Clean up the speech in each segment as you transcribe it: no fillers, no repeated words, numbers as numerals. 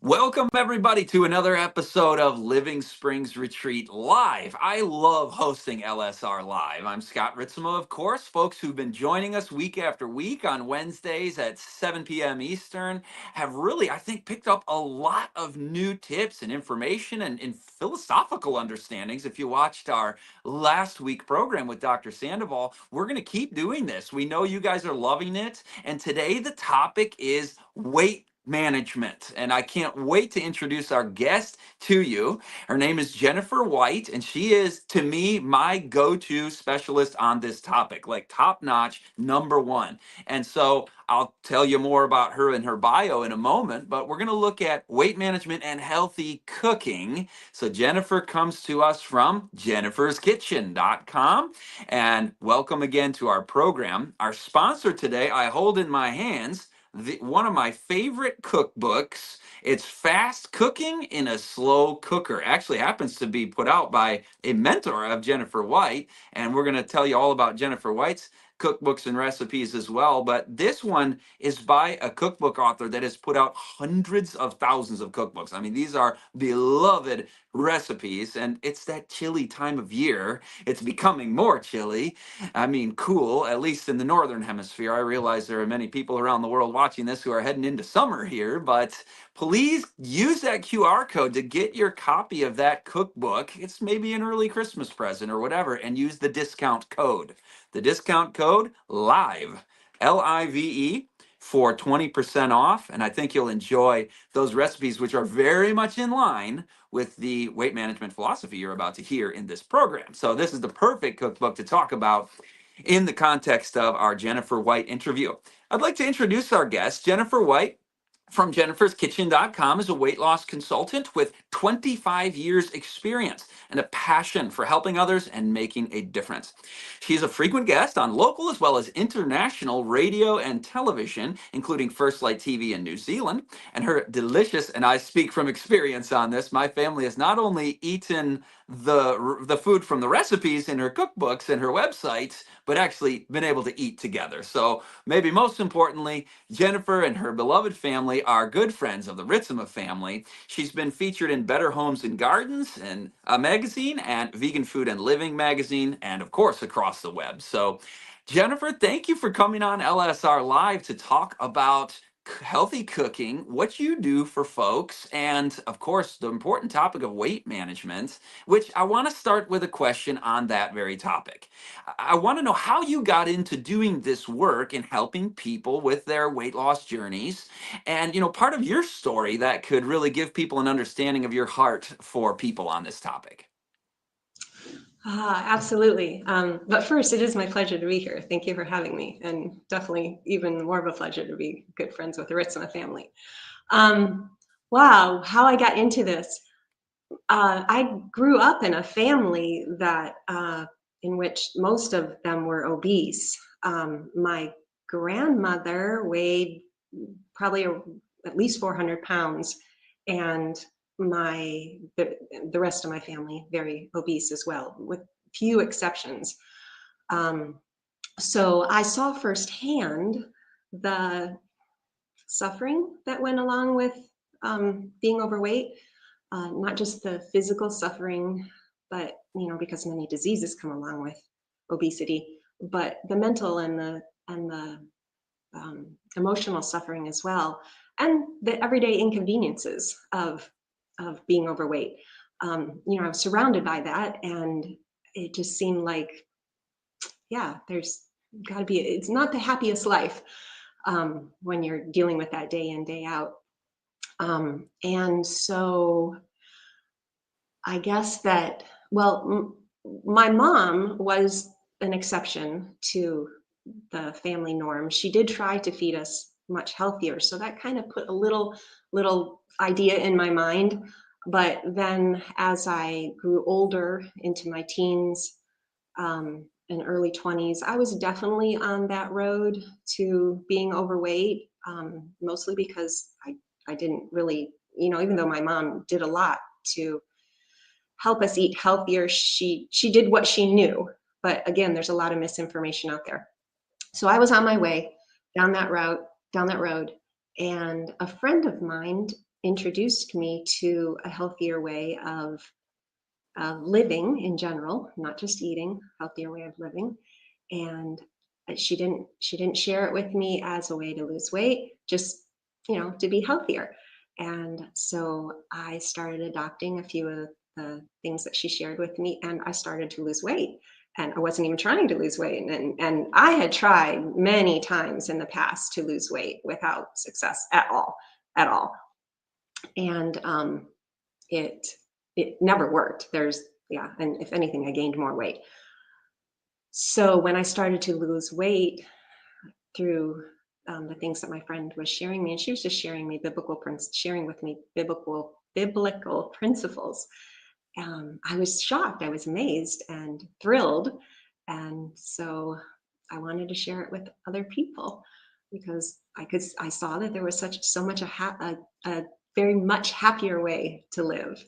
Welcome, everybody, to another episode of Living Springs Retreat Live. I love hosting LSR Live. I'm Scott Ritsema, of course. Folks who've been joining us week after week on Wednesdays at 7 p.m. Eastern have really, I think, picked up a lot of new tips and information and philosophical understandings. If you watched our last week program with Dr. Sandoval, we're going to keep doing this. We know you guys are loving it. And today the topic is weight management. And I can't wait to introduce our guest to you. Her name is Jennifer White, and she is, to me, my go-to specialist on this topic, like top-notch, number one. And so I'll tell you more about her and her bio in a moment, but we're going to look at weight management and healthy cooking. So Jennifer comes to us from jenniferskitchen.com. And welcome again to our program. Our sponsor today, I hold in my hands one of my favorite cookbooks. It's Fast Cooking in a Slow Cooker. Actually happens to be put out by a mentor of Jennifer White, and we're going to tell you all about Jennifer White's cookbooks and recipes as well. But this one is by a cookbook author that has put out hundreds of thousands of cookbooks. I mean, these are beloved recipes, and it's that chilly time of year. It's becoming more chilly. I mean, cool, at least in the Northern Hemisphere. I realize there are many people around the world watching this who are heading into summer here, but please use that QR code to get your copy of that cookbook. It's maybe an early Christmas present or whatever, and use the discount code. The discount code, LIVE, L-I-V-E, for 20% off. And I think you'll enjoy those recipes, which are very much in line with the weight management philosophy you're about to hear in this program. So this is the perfect cookbook to talk about in the context of our Jennifer White interview. I'd like to introduce our guest. Jennifer White from jenniferskitchen.com is a weight loss consultant with 25 years experience and a passion for helping others and making a difference. She's a frequent guest on local as well as international radio and television, including First Light TV in New Zealand. And her delicious, and I speak from experience on this, my family has not only eaten the food from the recipes in her cookbooks and her websites, but actually been able to eat together. So maybe most importantly, Jennifer and her beloved family are good friends of the Ritsema family. She's been featured in Better Homes and Gardens and a magazine, and Vegan Food and Living magazine, and of course across the web. So Jennifer, thank you for coming on LSR Live to talk about healthy cooking, what you do for folks, and of course the important topic of weight management, which I want to start with a question on that very topic. I want to know how you got into doing this work and helping people with their weight loss journeys, and part of your story that could really give people an understanding of your heart for people on this topic. Absolutely. But first, it is my pleasure to be here. Thank you for having me, and definitely even more of a pleasure to be good friends with the Ritsema family. Wow, how I got into this. I grew up in a family that in which most of them were obese. My grandmother weighed probably at least 400 pounds, and the rest of my family very obese as well, with few exceptions. So I saw firsthand the suffering that went along with being overweight, not just the physical suffering, but because many diseases come along with obesity, but the mental and the emotional suffering as well, and the everyday inconveniences of being overweight. I was surrounded by that, and it just seemed like, yeah, there's got to be. It's not the happiest life when you're dealing with that day in, day out. And so I guess that, well, my mom was an exception to the family norm. She did try to feed us much healthier, so that kind of put a little idea in my mind. But then as I grew older into my teens and early 20s, I was definitely on that road to being overweight, mostly because I didn't really, even though my mom did a lot to help us eat healthier, she did what she knew. But again, there's a lot of misinformation out there. So I was on my way down that road, and a friend of mine introduced me to a healthier way of living in general, not just eating, healthier way of living. And she didn't share it with me as a way to lose weight, just to be healthier. And so I started adopting a few of the things that she shared with me, and I started to lose weight. And I wasn't even trying to lose weight, and I had tried many times in the past to lose weight without success at all. And it it never worked. And if anything, I gained more weight. So when I started to lose weight through the things that my friend was sharing me, and she was just sharing with me biblical principles. I was shocked. I was amazed and thrilled, and so I wanted to share it with other people because I saw that there was so much a very much happier way to live.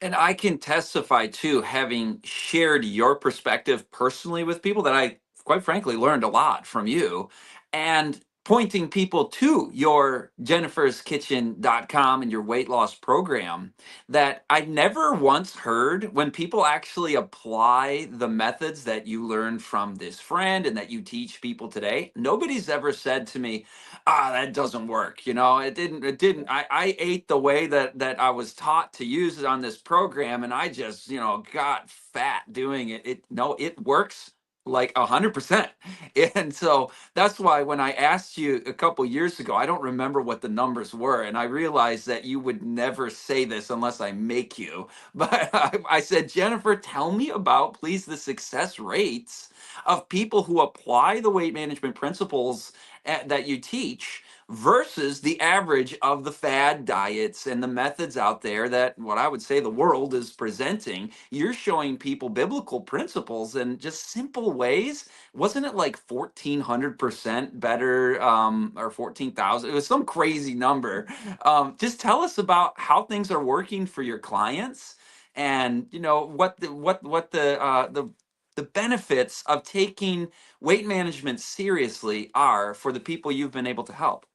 And I can testify too, having shared your perspective personally with people, that I, quite frankly, learned a lot from you, and pointing people to your jenniferskitchen.com and your weight loss program, that I never once heard when people actually apply the methods that you learned from this friend and that you teach people today. Nobody's ever said to me, that doesn't work. I ate the way that I was taught to use it on this program, and I just got fat doing it. It works like 100%. And so that's why when I asked you a couple years ago, I don't remember what the numbers were, and I realized that you would never say this unless I make you. But I said, Jennifer, tell me about, please, the success rates of people who apply the weight management principles that you teach versus the average of the fad diets and the methods out there that, what I would say, the world is presenting. You're showing people biblical principles in just simple ways. Wasn't it like 1,400% better, or 14,000? It was some crazy number. Just tell us about how things are working for your clients, and what the benefits of taking weight management seriously are for the people you've been able to help.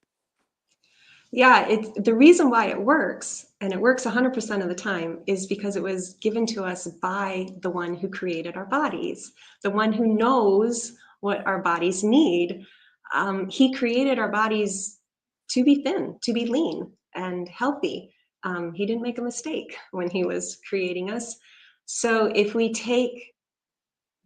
Yeah, it's the reason why it works, and it works 100% of the time, is because it was given to us by the one who created our bodies, the one who knows what our bodies need. He created our bodies to be thin, to be lean and healthy. He didn't make a mistake when he was creating us. So if we take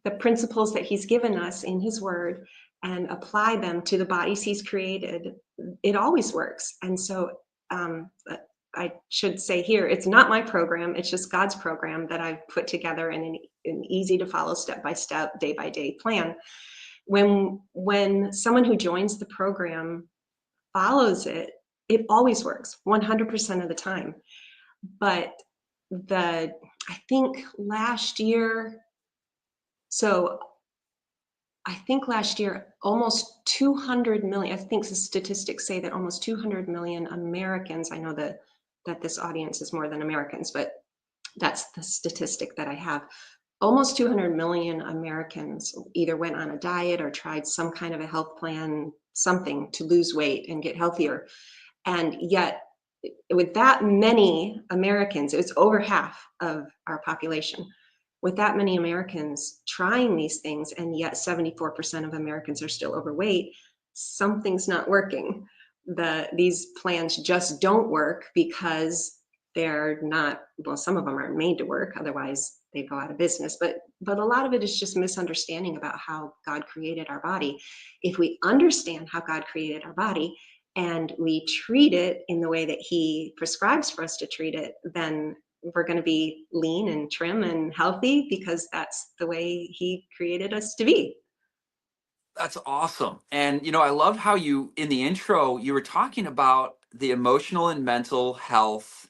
the principles that he's given us in his word and apply them to the bodies he's created, it always works. And so I should say here, it's not my program, it's just God's program that I've put together in an easy to follow, step by step, day by day plan. When someone who joins the program follows it, it always works 100% of the time. But I think last year, so I think last year, almost 200 million, I think the statistics say that almost 200 million Americans, I know that this audience is more than Americans, but that's the statistic that I have. Almost 200 million Americans either went on a diet or tried some kind of a health plan, something to lose weight and get healthier. And yet, with that many Americans, it's over half of our population. With that many Americans trying these things, and yet 74% of Americans are still overweight, something's not working. These plans just don't work because they're not, well, some of them aren't made to work, otherwise they go out of business. But a lot of it is just misunderstanding about how God created our body. If we understand how God created our body and we treat it in the way that he prescribes for us to treat it, then we're going to be lean and trim and healthy because that's the way he created us to be. That's awesome. And I love how you, in the intro, you were talking about the emotional and mental health,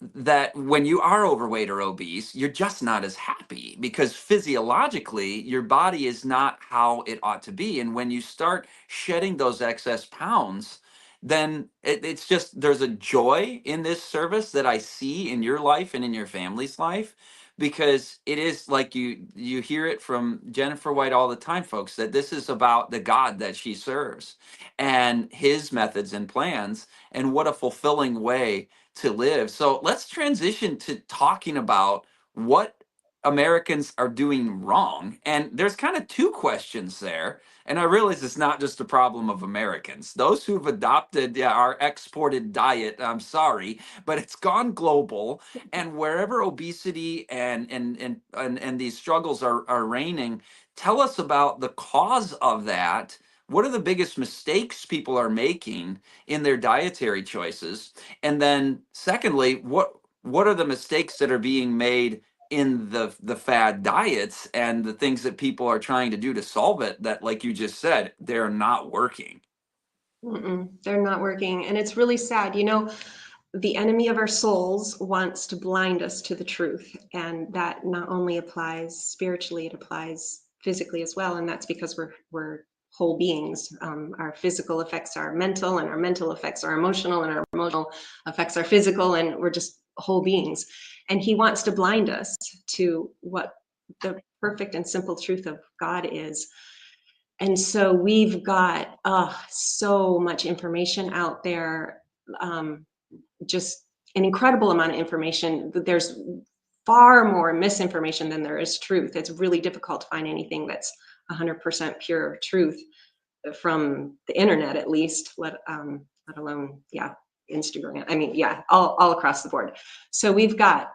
that when you are overweight or obese, you're just not as happy because physiologically your body is not how it ought to be. And when you start shedding those excess pounds, then it's just, there's a joy in this service that I see in your life and in your family's life. because it is like you hear it from Jennifer White all the time, folks, that this is about the God that she serves and his methods and plans, and what a fulfilling way to live. So let's transition to talking about what Americans are doing wrong. And there's kind of two questions there. And I realize it's not just a problem of Americans. Those who've adopted our exported diet, I'm sorry, but it's gone global. And wherever obesity and these struggles are reigning, tell us about the cause of that. What are the biggest mistakes people are making in their dietary choices? And then secondly, what are the mistakes that are being made in the fad diets and the things that people are trying to do to solve it that, like you just said, they're not working? They're not working. And it's really sad. The enemy of our souls wants to blind us to the truth. And that not only applies spiritually, it applies physically as well. And that's because we're whole beings. Our physical affects our mental, and our mental affects our emotional, and our emotional affects our physical, and we're just whole beings. And he wants to blind us to what the perfect and simple truth of God is. And so we've got so much information out there, just an incredible amount of information. There's far more misinformation than there is truth. It's really difficult to find anything that's 100% pure truth from the internet, at least, let alone, Instagram. I mean, all across the board. So we've got,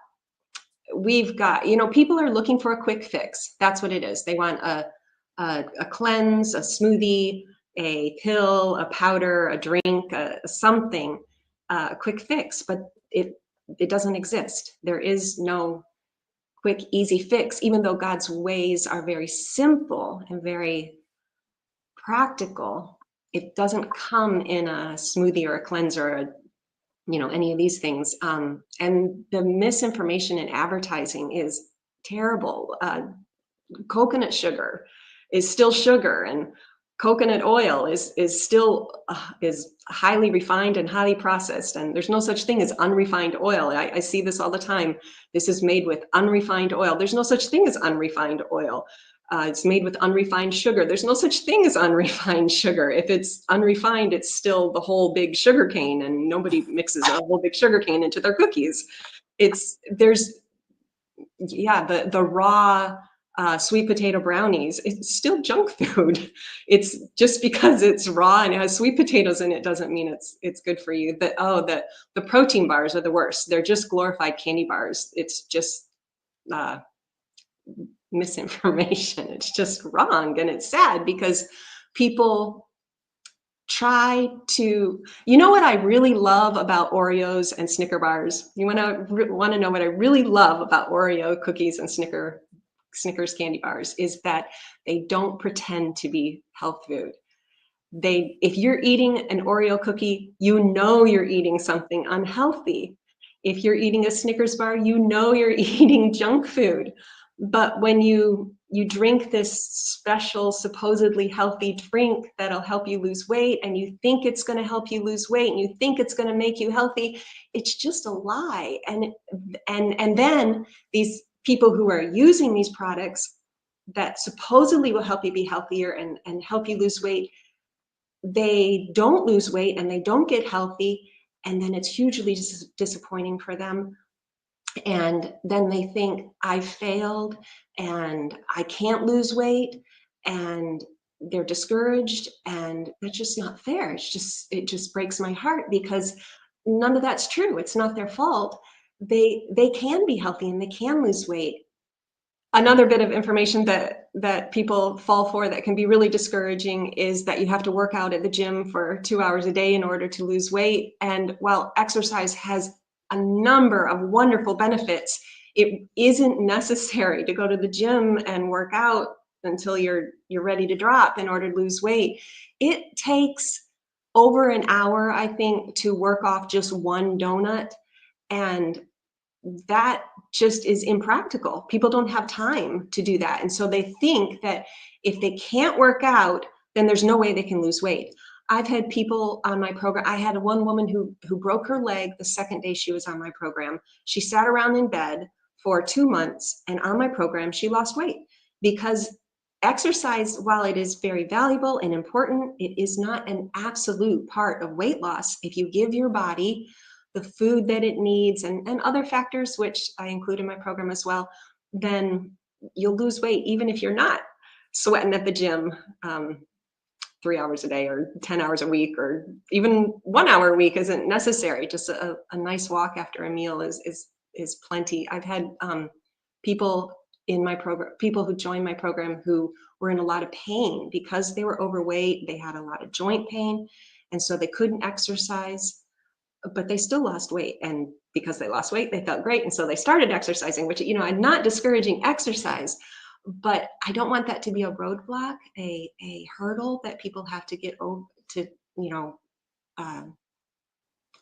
people are looking for a quick fix. That's what it is. They want a cleanse, a smoothie, a pill, a powder, a drink, something, a quick fix, but it doesn't exist. There is no quick, easy fix, even though God's ways are very simple and very practical. It doesn't come in a smoothie or a cleanser or any of these things. And the misinformation in advertising is terrible. Coconut sugar is still sugar, and coconut oil is still is highly refined and highly processed, and there's no such thing as unrefined oil. I see this all the time. This is made with unrefined oil. There's no such thing as unrefined oil. It's made with unrefined sugar. There's no such thing as unrefined sugar. If it's unrefined, it's still the whole big sugar cane, and nobody mixes a whole big sugar cane into their cookies. The raw sweet potato brownies, it's still junk food. It's just because it's raw and it has sweet potatoes in it doesn't mean it's good for you. The protein bars are the worst. They're just glorified candy bars. It's just misinformation. It's just wrong, and it's sad because people try to. What I really love about Oreos and Snicker bars? You want to know what I really love about Oreo cookies and Snickers candy bars is that they don't pretend to be health food. If you're eating an Oreo cookie, you're eating something unhealthy. If you're eating a Snickers bar, you're eating junk food. But when you drink this special, supposedly healthy drink that'll help you lose weight, and you think it's going to help you lose weight, and you think it's going to make you healthy, it's just a lie. And then these people who are using these products that supposedly will help you be healthier and help you lose weight, they don't lose weight and they don't get healthy. And then it's hugely disappointing for them. And then they think, I failed and I can't lose weight, and they're discouraged, and that's just not fair. It just breaks my heart, because none of that's true. It's not their fault. They can be healthy and they can lose weight. Another bit of information that people fall for that can be really discouraging is that you have to work out at the gym for 2 hours a day in order to lose weight. And while exercise has a number of wonderful benefits, it isn't necessary to go to the gym and work out until you're ready to drop in order to lose weight. It takes over an hour, I think, to work off just one donut, and that just is impractical. People don't have time to do that. And so they think that if they can't work out, then there's no way they can lose weight. I've had people on my program. I had one woman who broke her leg the second day she was on my program. She sat around in bed for 2 months, and on my program, she lost weight because exercise, while it is very valuable and important, it is not an absolute part of weight loss. If you give your body the food that it needs and other factors, which I include in my program as well, then you'll lose weight even if you're not sweating at the gym 3 hours a day or 10 hours a week, or even 1 hour a week isn't necessary. Just a nice walk after a meal is plenty. I've had people in my program, people who joined my program who were in a lot of pain because they were overweight. They had a lot of joint pain, and so they couldn't exercise, but they still lost weight. And because they lost weight, they felt great, and so they started exercising. Which, I'm not discouraging exercise, but I don't want that to be a roadblock, a hurdle that people have to get over to, uh,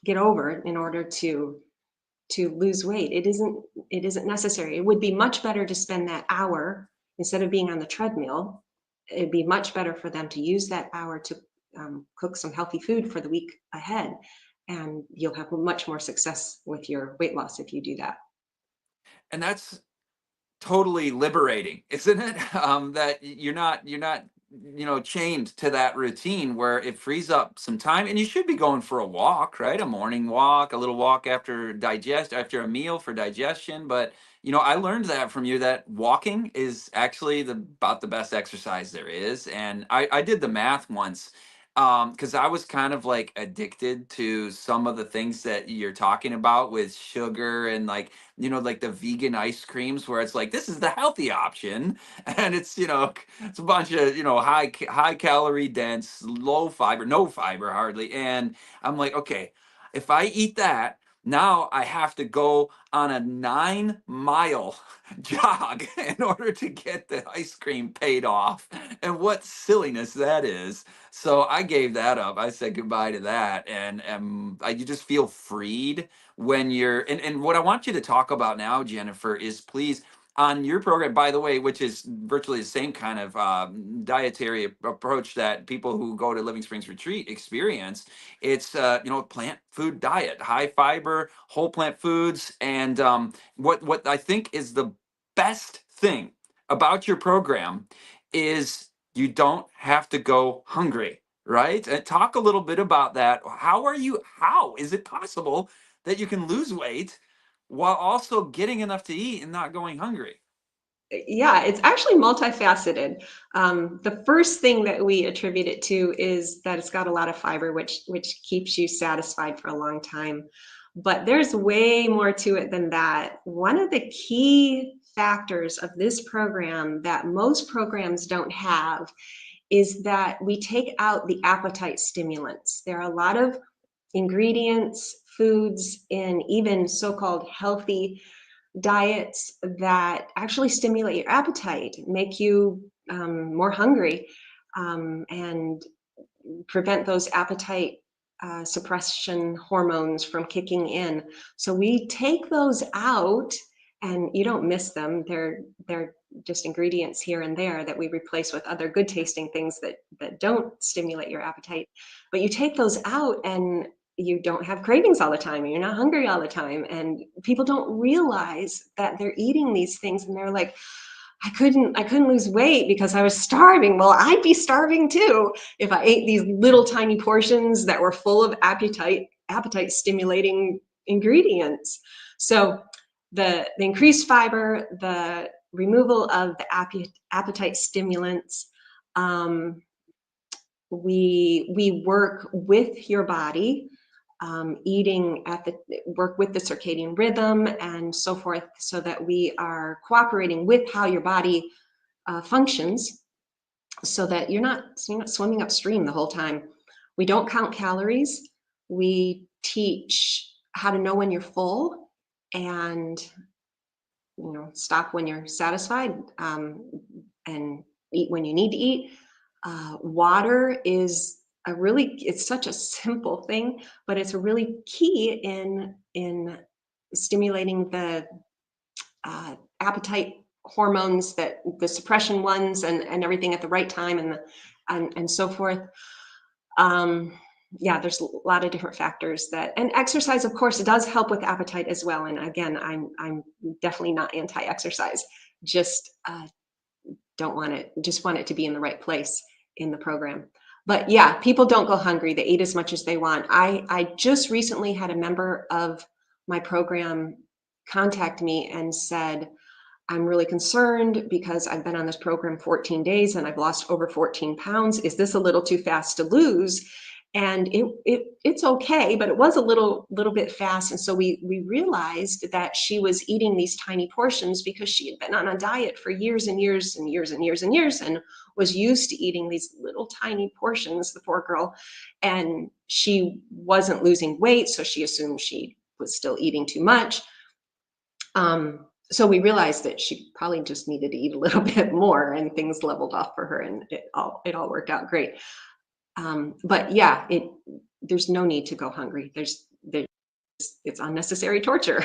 get over in order to lose weight. It isn't necessary. It would be much better to spend that hour instead of being on the treadmill. It'd be much better for them to use that hour to cook some healthy food for the week ahead, and you'll have much more success with your weight loss if you do that. And that's totally liberating, isn't it? That you're not chained to that routine, where it frees up some time, and you should be going for a walk, right? A morning walk, a little walk after a meal for digestion. But I learned that from you, that walking is actually about the best exercise there is. And I did the math once, because I was kind of like addicted to some of the things that you're talking about with sugar, and like the vegan ice creams, where it's like, this is the healthy option. And it's a bunch of high calorie dense, low fiber, no fiber hardly. And I'm like, okay, if I eat that, now I have to go on a 9 mile jog in order to get the ice cream paid off. And what silliness that is. So I gave that up. I said goodbye to that. And you just feel freed when and what I want you to talk about now, Jennifer, is please, on your program, by the way, which is virtually the same kind of dietary approach that people who go to Living Springs Retreat experience. It's plant food diet, high fiber, whole plant foods. And what I think is the best thing about your program is you don't have to go hungry, right? And talk a little bit about that. How is it possible that you can lose weight while also getting enough to eat and not going hungry? Yeah, it's actually multifaceted. The first thing that we attribute it to is that it's got a lot of fiber, which keeps you satisfied for a long time. But there's way more to it than that. One of the key factors of this program that most programs don't have is that we take out the appetite stimulants. There are a lot of ingredients, foods in even so-called healthy diets that actually stimulate your appetite, make you more hungry, and prevent those appetite suppression hormones from kicking in. So we take those out, and you don't miss them. They're just ingredients here and there that we replace with other good tasting things that don't stimulate your appetite. But you take those out, and you don't have cravings all the time, and you're not hungry all the time. And people don't realize that they're eating these things, and they're like, I couldn't lose weight because I was starving. Well, I'd be starving too if I ate these little tiny portions that were full of appetite stimulating ingredients. So the increased fiber, the removal of the appetite stimulants, we work with your body, work with the circadian rhythm and so forth, so that we are cooperating with how your body functions, so that you're not swimming upstream the whole time. We don't count calories. We teach how to know when you're full, and stop when you're satisfied, and eat when you need to eat. Water is it's such a simple thing, but it's a really key in stimulating the appetite hormones, that the suppression ones, and everything at the right time, and so forth. Um, yeah, there's a lot of different factors and exercise, of course, it does help with appetite as well. And again, I'm definitely not anti-exercise. Just don't want it, just want it to be in the right place in the program. But yeah, people don't go hungry. They eat as much as they want. I just recently had a member of my program contact me and said, I'm really concerned because I've been on this program 14 days and I've lost over 14 pounds. Is this a little too fast to lose? And it's okay, but it was a little bit fast. And so we realized that she was eating these tiny portions because she had been on a diet for years and years and years and years and years and was used to eating these little tiny portions, the poor girl. And she wasn't losing weight, so she assumed she was still eating too much. So we realized that she probably just needed to eat a little bit more, and things leveled off for her, and it all worked out great. But yeah, there's no need to go hungry. It's unnecessary torture.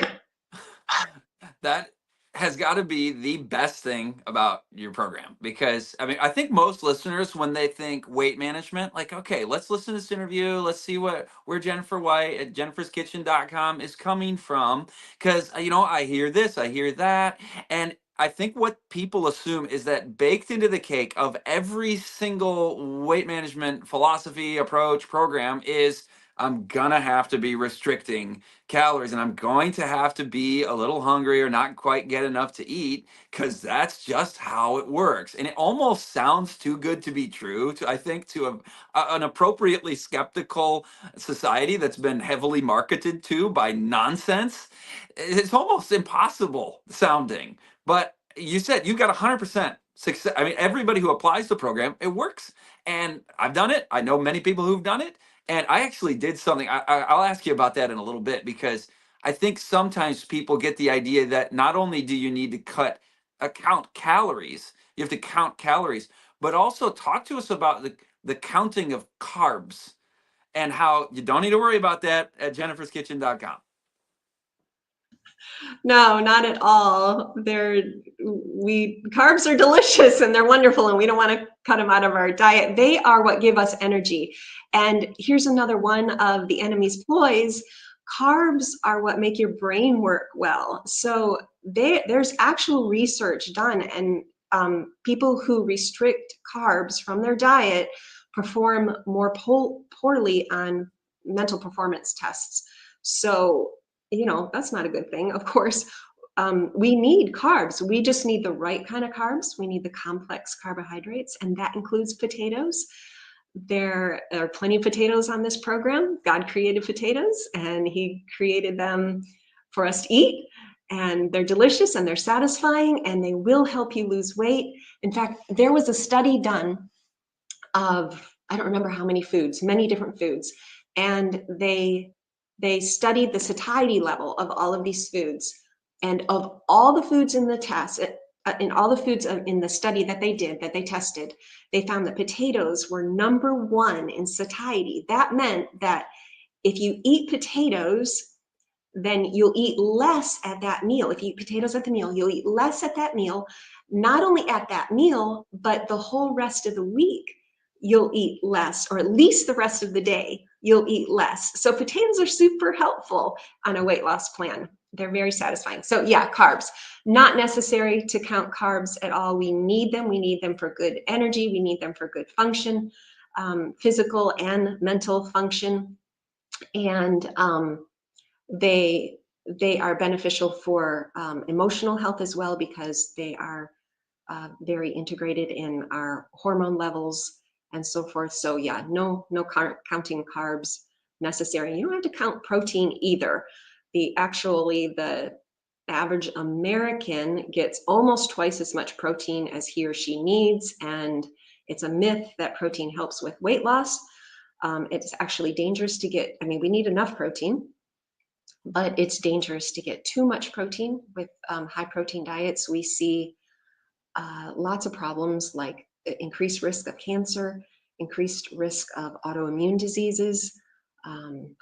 That has got to be the best thing about your program, because I mean, I think most listeners, when they think weight management, like, okay, let's listen to this interview, let's see where Jennifer White at jenniferskitchen.com is coming from, because I hear this, I hear that, and I think what people assume is that baked into the cake of every single weight management philosophy, approach, program is, I'm gonna have to be restricting calories, and I'm going to have to be a little hungry or not quite get enough to eat, because that's just how it works. And it almost sounds too good to be true, I think, to an appropriately skeptical society that's been heavily marketed to by nonsense. It's almost impossible sounding. But you said you've got 100% success. I mean, everybody who applies the program, it works. And I've done it. I know many people who've done it. And I actually did something. I'll ask you about that in a little bit, because I think sometimes people get the idea that not only do you need to count calories, you have to count calories, but also talk to us about the counting of carbs, and how you don't need to worry about that at jenniferskitchen.com. No, not at all. Carbs are delicious and they're wonderful, and we don't want to cut them out of our diet. They are what give us energy. And here's another one of the enemy's ploys. Carbs are what make your brain work well. So there's actual research done, and people who restrict carbs from their diet perform more poorly on mental performance tests. So that's not a good thing, of course. We need carbs. We just need the right kind of carbs. We need the complex carbohydrates, and that includes potatoes. There are plenty of potatoes on this program. God created potatoes, and He created them for us to eat. And they're delicious, and they're satisfying, and they will help you lose weight. In fact, there was a study done of, I don't remember how many foods, many different foods, and they studied the satiety level of all of these foods. And of all the foods in the test, in all the foods in the study that they tested, they found that potatoes were number one in satiety. That meant that if you eat potatoes, then you'll eat less at that meal. If you eat potatoes at the meal, you'll eat less at that meal. Not only at that meal, but the whole rest of the week, you'll eat less, or at least the rest of the day, you'll eat less. So potatoes are super helpful on a weight loss plan. They're very satisfying. So yeah, carbs, not necessary to count carbs at all. We need them. We need them for good energy. We need them for good function, physical and mental function. And they are beneficial for emotional health as well, because they are very integrated in our hormone levels and so forth. So yeah, no counting carbs necessary. You don't have to count protein either. The average American gets almost twice as much protein as he or she needs, and it's a myth that protein helps with weight loss. It's actually dangerous to get, I mean, we need enough protein, but it's dangerous to get too much protein. With high protein diets, we see lots of problems like increased risk of cancer, increased risk of autoimmune diseases,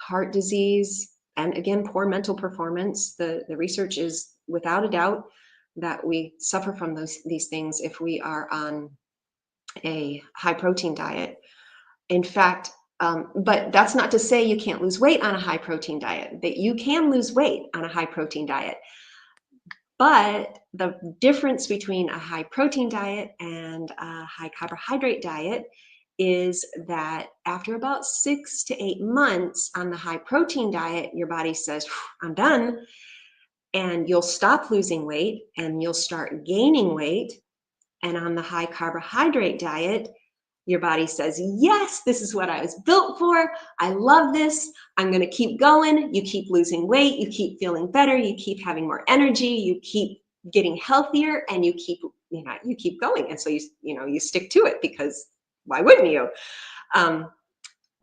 heart disease, and again, poor mental performance. The research is without a doubt that we suffer from these things if we are on a high protein diet. In fact, But that's not to say you can't lose weight on a high protein diet. That you can lose weight on a high protein diet. But the difference between a high protein diet and a high carbohydrate diet is that after about 6 to 8 months on the high protein diet, your body says, I'm done. And you'll stop losing weight and you'll start gaining weight. And on the high carbohydrate diet, your body says, yes, this is what I was built for. I love this. I'm going to keep going. You keep losing weight. You keep feeling better. You keep having more energy. You keep getting healthier, and you keep going. And so you stick to it, because why wouldn't you?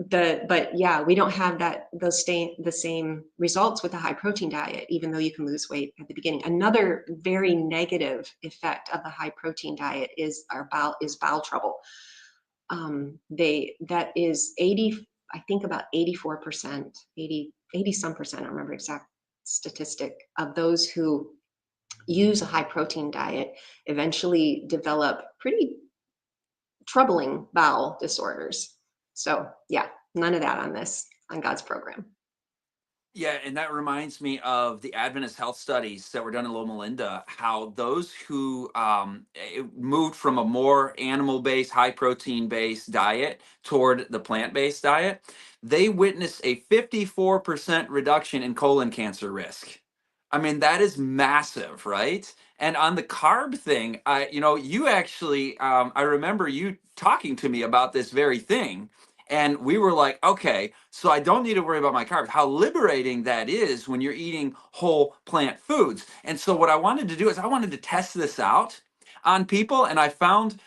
But yeah, we don't have the same results with a high protein diet, even though you can lose weight at the beginning. Another very negative effect of the high protein diet is bowel trouble. That is 80, I think about 84%, 80 some percent, I don't remember exact statistic, of those who use a high protein diet eventually develop pretty troubling bowel disorders. So yeah, none of that on God's program. Yeah, and that reminds me of the Adventist health studies that were done in Loma Linda, how those who moved from a more animal-based, high-protein-based diet toward the plant-based diet, they witnessed a 54% reduction in colon cancer risk. I mean, that is massive, right? And on the carb thing, you actually, I remember you talking to me about this very thing. And we were like, okay, so I don't need to worry about my carbs. How liberating that is when you're eating whole plant foods. And so what I wanted to do is I wanted to test this out on people, and I found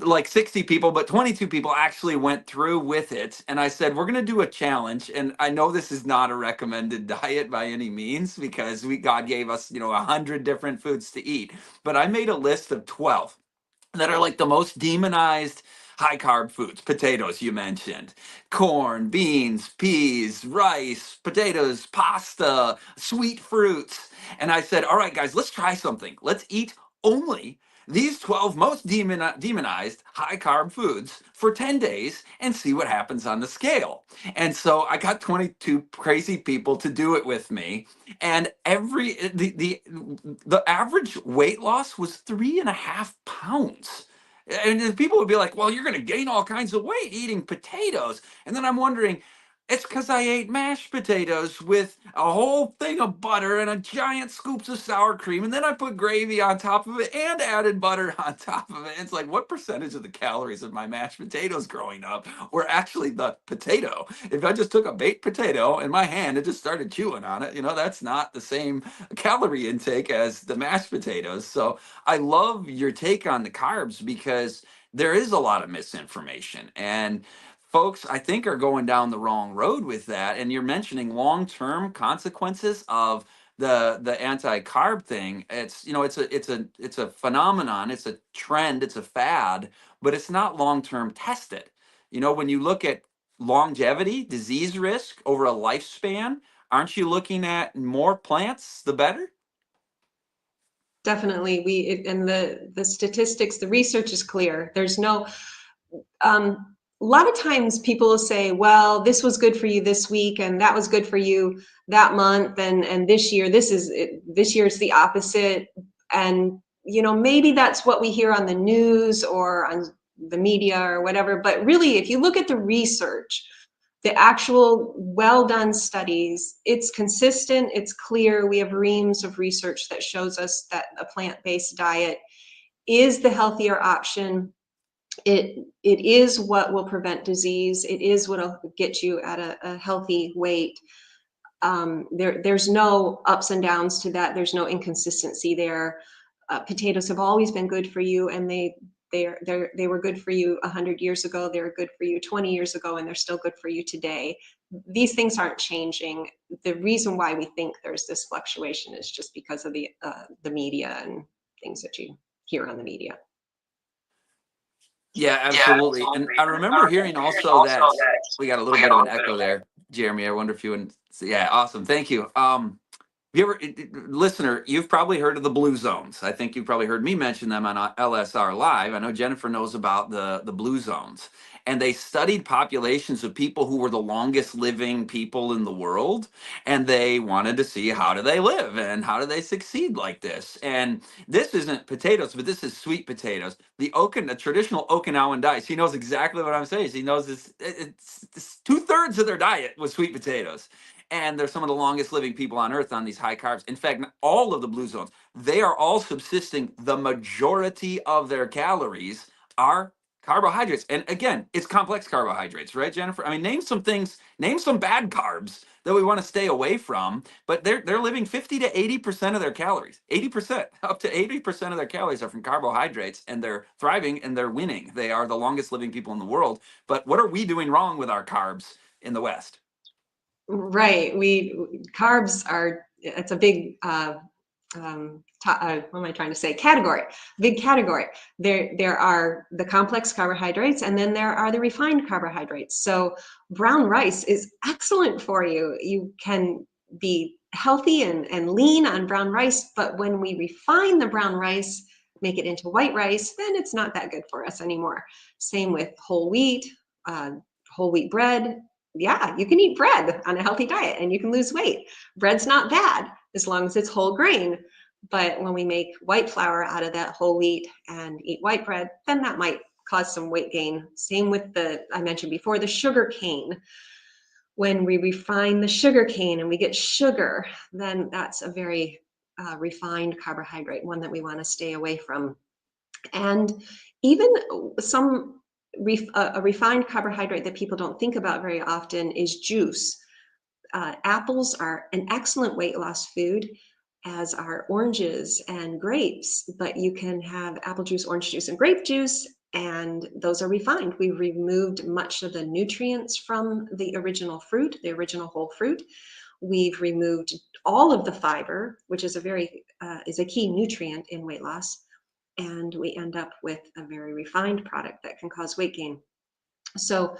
like 60 people, but 22 people actually went through with it. And I said, we're going to do a challenge. And I know this is not a recommended diet by any means, because God gave us, 100 different foods to eat. But I made a list of 12 that are like the most demonized high carb foods. Potatoes, you mentioned, corn, beans, peas, rice, potatoes, pasta, sweet fruits. And I said, all right, guys, let's try something. Let's eat only these 12 most demonized high carb foods for 10 days and see what happens on the scale. And so I got 22 crazy people to do it with me. And the average weight loss was 3.5 pounds. And then people would be like, well, you're going to gain all kinds of weight eating potatoes. And then I'm wondering, it's because I ate mashed potatoes with a whole thing of butter and a giant scoops of sour cream. And then I put gravy on top of it and added butter on top of it. It's like, what percentage of the calories of my mashed potatoes growing up were actually the potato? If I just took a baked potato in my hand and just started chewing on it, that's not the same calorie intake as the mashed potatoes. So I love your take on the carbs, because there is a lot of misinformation. And folks, I think, are going down the wrong road with that. And you're mentioning long-term consequences of the anti-carb thing. It's a phenomenon, it's a trend, it's a fad, but it's not long-term tested. When you look at longevity, disease risk over a lifespan, aren't you looking at more plants the better? Definitely. And the statistics, the research is clear. There's no a lot of times people will say, well, this was good for you this week and that was good for you that month, and this year this year it's the opposite. And maybe that's what we hear on the news or on the media or whatever, but really, if you look at the research, the actual well done studies, it's consistent, it's clear. We have reams of research that shows us that a plant-based diet is the healthier option. It is what will prevent disease. It is what will get you at a healthy weight. There's no ups and downs to that. There's no inconsistency there. Potatoes have always been good for you, and they were good for you 100 years ago. They were good for you 20 years ago, and they're still good for you today. These things aren't changing. The reason why we think there's this fluctuation is just because of the media and things that you hear on the media. Yeah, absolutely. And I remember hearing also that we got a little bit of an echo there, Jeremy. I wonder if you would. Yeah, awesome. Thank you. You ever, listener, you've probably heard of the blue zones. I think you've probably heard me mention them on LSR Live. I know Jennifer knows about the blue zones. And they studied populations of people who were the longest living people in the world. And they wanted to see how do they live and how do they succeed like this. And this isn't potatoes, but this is sweet potatoes. The traditional Okinawan diet, he knows exactly what I'm saying. He knows it's 2/3 of their diet was sweet potatoes, and they're some of the longest living people on earth on these high carbs. In fact, all of the blue zones, they are all subsisting. The majority of their calories are carbohydrates. And again, it's complex carbohydrates, right, Jennifer? I mean, name some things, name some bad carbs that we want to stay away from, but they're living 50 to 80% of their calories. 80%, up to 80% of their calories are from carbohydrates, and they're thriving and they're winning. They are the longest living people in the world. But what are we doing wrong with our carbs in the West? Right. Carbs are, it's a big, what am I trying to say? Category, big category. There are the complex carbohydrates, and then there are the refined carbohydrates. So brown rice is excellent for you. You can be healthy and lean on brown rice, but when we refine the brown rice, make it into white rice, then it's not that good for us anymore. Same with uh, whole wheat bread. Yeah, you can eat bread on a healthy diet and you can lose weight. Bread's not bad as long as it's whole grain. But when we make white flour out of that whole wheat and eat white bread, then that might cause some weight gain. Same with I mentioned before, the sugar cane. When we refine the sugar cane and we get sugar, then that's a very refined carbohydrate, one that we want to stay away from. And even a refined carbohydrate that people don't think about very often is juice. Apples are an excellent weight loss food, as are oranges and grapes, but you can have apple juice, orange juice, and grape juice, and those are refined. We've removed much of the nutrients from the original fruit, the original whole fruit. We've removed all of the fiber, which is is a key nutrient in weight loss, and we end up with a very refined product that can cause weight gain. So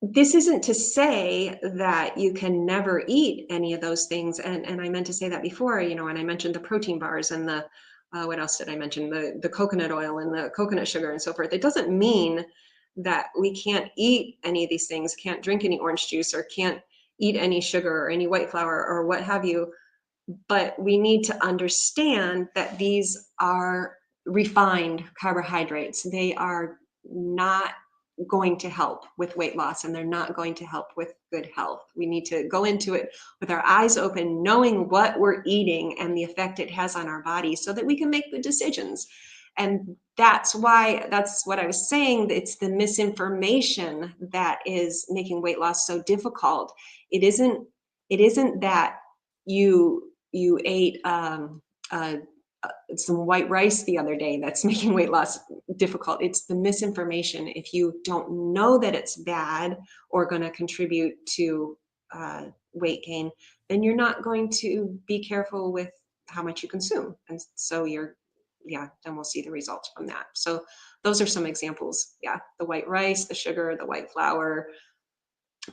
this isn't to say that you can never eat any of those things. And I meant to say that before, and I mentioned the protein bars and what else did I mention? The coconut oil and the coconut sugar and so forth. It doesn't mean that we can't eat any of these things, can't drink any orange juice, or can't eat any sugar or any white flour or what have you. But we need to understand that these are refined carbohydrates. They are not going to help with weight loss, and they're not going to help with good health. We need to go into it with our eyes open, knowing what we're eating and the effect it has on our body, so that we can make good decisions. And that's what I was saying. It's the misinformation that is making weight loss so difficult. It isn't that you ate some white rice the other day that's making weight loss difficult. It's the misinformation. If you don't know that it's bad or going to contribute to weight gain, then you're not going to be careful with how much you consume. And so then we'll see the results from that. So those are some examples. Yeah, the white rice, the sugar, the white flour.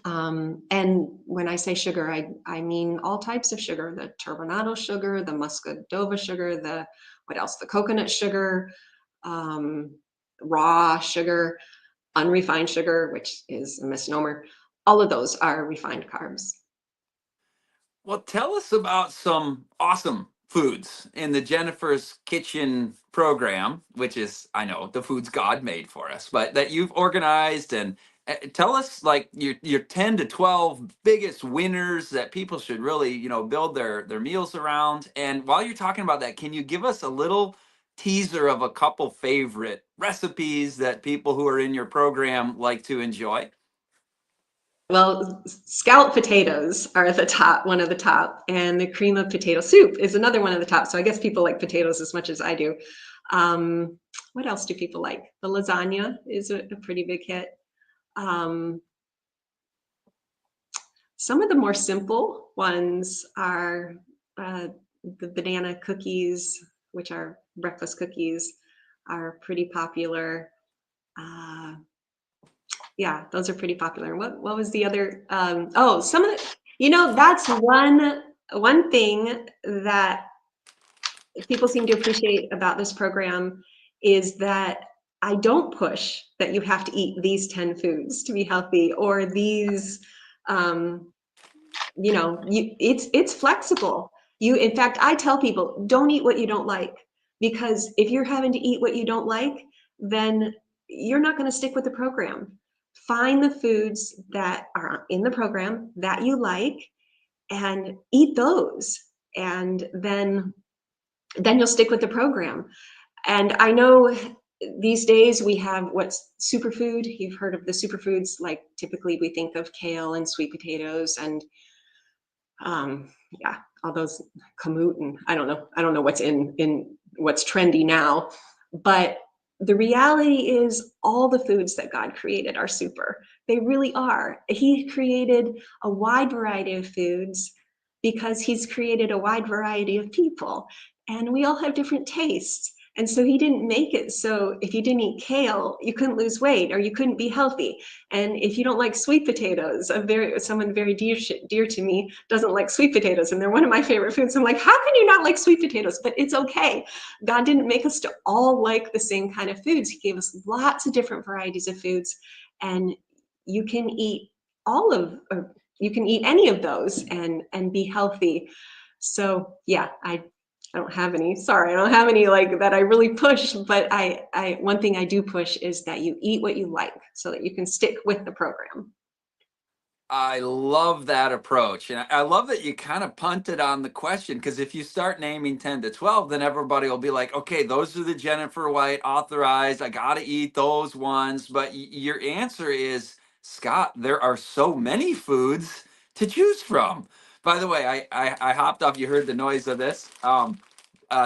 And when I say sugar, I mean all types of sugar: the turbinado sugar, the muscadova sugar, what else? The coconut sugar, raw sugar, unrefined sugar, which is a misnomer. All of those are refined carbs. Well, tell us about some awesome foods in the Jennifer's Kitchen program, which is, I know, the foods God made for us, but that you've organized. And tell us like your 10 to 12 biggest winners that people should really, build their meals around. And while you're talking about that, can you give us a little teaser of a couple favorite recipes that people who are in your program like to enjoy? Well, scalloped potatoes are one of the top, and the cream of potato soup is another one of the top. So I guess people like potatoes as much as I do. What else do people like? The lasagna is a pretty big hit. Um, some of the more simple ones are the banana cookies, which are breakfast cookies, are pretty popular. Uh, yeah, those are pretty popular. What was the other? Some of the, that's one one thing that people seem to appreciate about this program is that I don't push that you have to eat these 10 foods to be healthy, or these, it's flexible. In fact, I tell people, don't eat what you don't like, because if you're having to eat what you don't like, then you're not going to stick with the program. Find the foods that are in the program that you like and eat those. And then you'll stick with the program. And I know these days we have what's superfood. You've heard of the superfoods, like typically we think of kale and sweet potatoes and yeah, all those kamut, and I don't know what's in what's trendy now. But the reality is all the foods that God created are super. They really are. He created a wide variety of foods because he's created a wide variety of people, and we all have different tastes. And so he didn't make it so if you didn't eat kale, you couldn't lose weight or you couldn't be healthy. And if you don't like sweet potatoes, someone very dear to me doesn't like sweet potatoes, and they're one of my favorite foods. I'm like, how can you not like sweet potatoes? But it's okay. God didn't make us to all like the same kind of foods. He gave us lots of different varieties of foods, and you can eat or you can eat any of those and be healthy. So yeah, I don't have any. Sorry, I don't have any like that I really push. But I one thing I do push is that you eat what you like, so that you can stick with the program. I love that approach. And I love that you kind of punted on the question, because if you start naming 10 to 12, then everybody will be like, okay, those are the Jennifer White authorized. I got to eat those ones. But your answer is, Scott, there are so many foods to choose from. By the way, I hopped off. You heard the noise of this.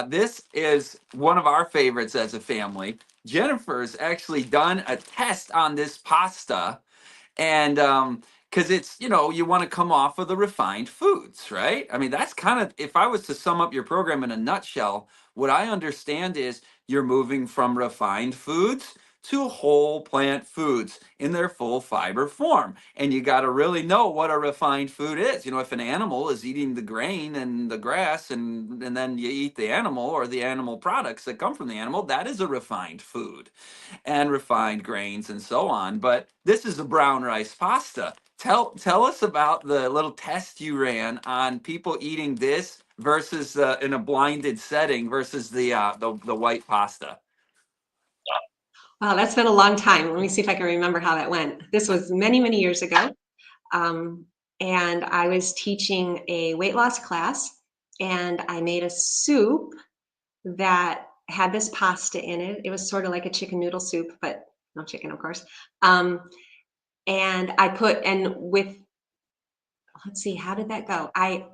This is one of our favorites as a family. Jennifer's actually done a test on this pasta, and because it's, you want to come off of the refined foods, right? I mean, that's kind of, if I was to sum up your program in a nutshell, what I understand is you're moving from refined foods to whole plant foods in their full fiber form. And you got to really know what a refined food is. If an animal is eating the grain and the grass, and then you eat the animal or the animal products that come from the animal, that is a refined food, and refined grains and so on. But this is a brown rice pasta. Tell us about the little test you ran on people eating this versus in a blinded setting versus the white pasta. Wow, that's been a long time. Let me see if I can remember how that went. This was many, many years ago. Um, and I was teaching a weight loss class, and I made a soup that had this pasta in it. It was sort of like a chicken noodle soup, but no chicken, of course. And let's see, how did that go? I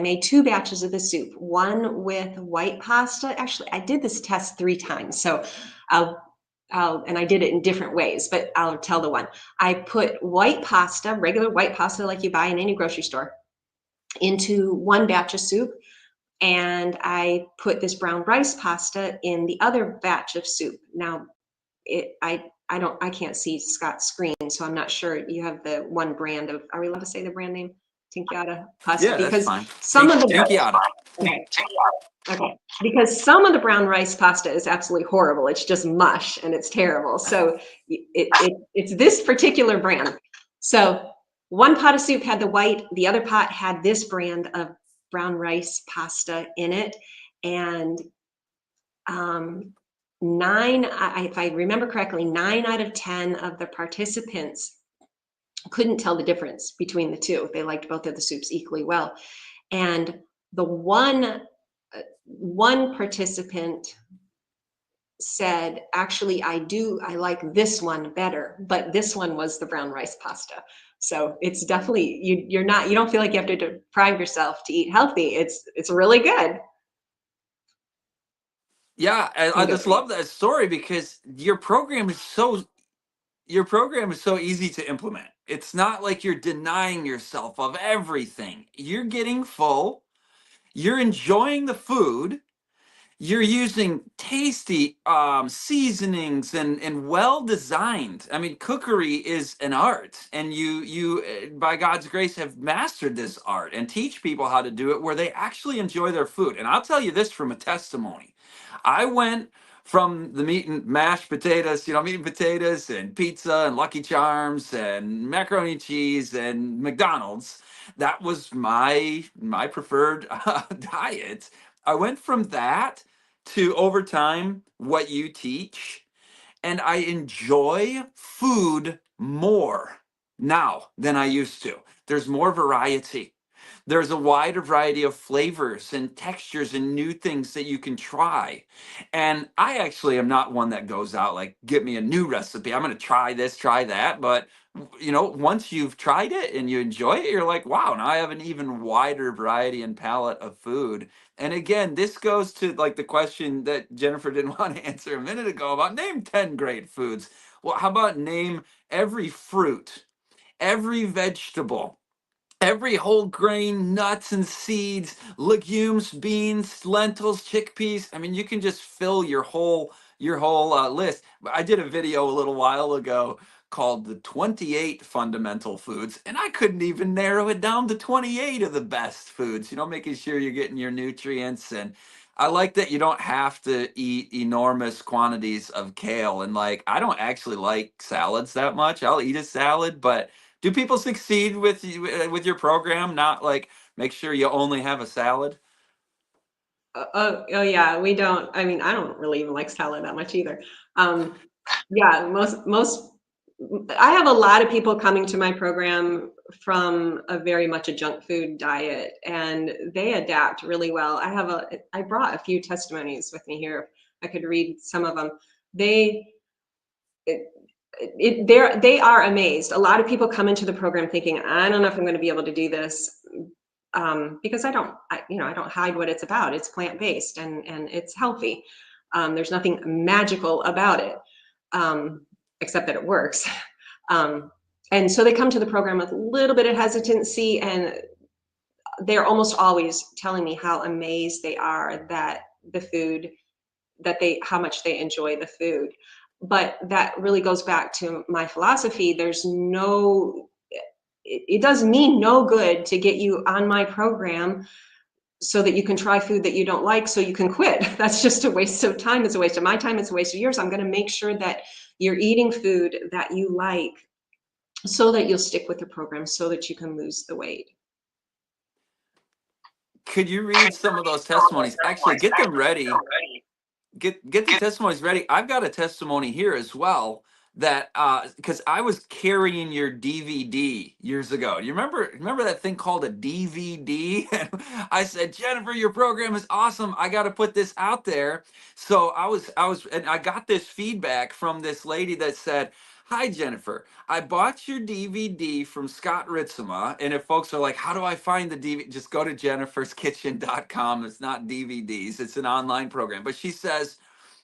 made 2 batches of the soup, one with white pasta. Actually, I did this test 3 times. So and I did it in different ways, but I'll tell the one. I put white pasta, regular white pasta like you buy in any grocery store, into one batch of soup. And I put this brown rice pasta in the other batch of soup. Now, I can't see Scott's screen, so I'm not sure you have the one brand of, are we allowed to say the brand name? Tinkyata pasta? Yeah, that's Because fine. some of the, Tinkyata. okay, okay, because some of the brown rice pasta is absolutely horrible. It's just mush and it's terrible. So it's this particular brand. So one pot of soup had the white, the other pot had this brand of brown rice pasta in it. And if I remember correctly, 9 out of 10 of the participants couldn't tell the difference between the two. They liked both of the soups equally well. And the one participant said, actually, I like this one better, but this one was the brown rice pasta. So it's definitely, you don't feel like you have to deprive yourself to eat healthy. It's really good. Yeah, I just love that story, because your program is so easy to implement. It's not like you're denying yourself of everything. You're getting full, you're enjoying the food, you're using tasty seasonings and well designed. I mean, cookery is an art, and by God's grace have mastered this art and teach people how to do it where they actually enjoy their food. And I'll tell you this from a testimony. I went from the meat and mashed potatoes, meat and potatoes and pizza and Lucky Charms and macaroni and cheese and McDonald's. That was my preferred diet. I went from that to, over time, what you teach, and I enjoy food more now than I used to. There's more variety. There's a wider variety of flavors and textures and new things that you can try. And I actually am not one that goes out like, get me a new recipe. I'm going to try this, try that. But, once you've tried it and you enjoy it, you're like, wow, now I have an even wider variety and palette of food. And again, this goes to like the question that Jennifer didn't want to answer a minute ago about name 10 great foods. Well, how about name every fruit, every vegetable, every whole grain, nuts and seeds, legumes, beans, lentils, chickpeas. I mean, you can just fill your whole list. I did a video a little while ago called the 28 fundamental foods, and I couldn't even narrow it down to 28 of the best foods, making sure you're getting your nutrients. And I like that you don't have to eat enormous quantities of kale. And like, I don't actually like salads that much. I'll eat a salad, but do people succeed with with your program? Not like make sure you only have a salad. Oh yeah, we don't. I mean, I don't really even like salad that much either. Um, yeah, most. I have a lot of people coming to my program from a very much a junk food diet, and they adapt really well. I brought a few testimonies with me here. I could read some of them. They it, they are amazed. A lot of people come into the program thinking, I don't know if I'm going to be able to do this, because I don't hide what it's about. It's plant-based and it's healthy. There's nothing magical about it, except that it works. And so they come to the program with a little bit of hesitancy, and they're almost always telling me how amazed they are that the food how much they enjoy the food. But that really goes back to my philosophy. It does mean no good to get you on my program so that you can try food that you don't like so you can quit. That's just a waste of time. It's a waste of my time. It's a waste of yours. I'm going to make sure that you're eating food that you like so that you'll stick with the program so that you can lose the weight. Could you read some of those testimonies? Actually, get them ready. Get the testimonies ready. I've got a testimony here as well that because I was carrying your DVD years ago. You remember that thing called a DVD? I said, Jennifer, your program is awesome. I got to put this out there. So and I got this feedback from this lady that said, hi, Jennifer. I bought your DVD from Scott Ritsema. And if folks are like, how do I find the DVD? Just go to jenniferskitchen.com. It's not DVDs, it's an online program. But she says,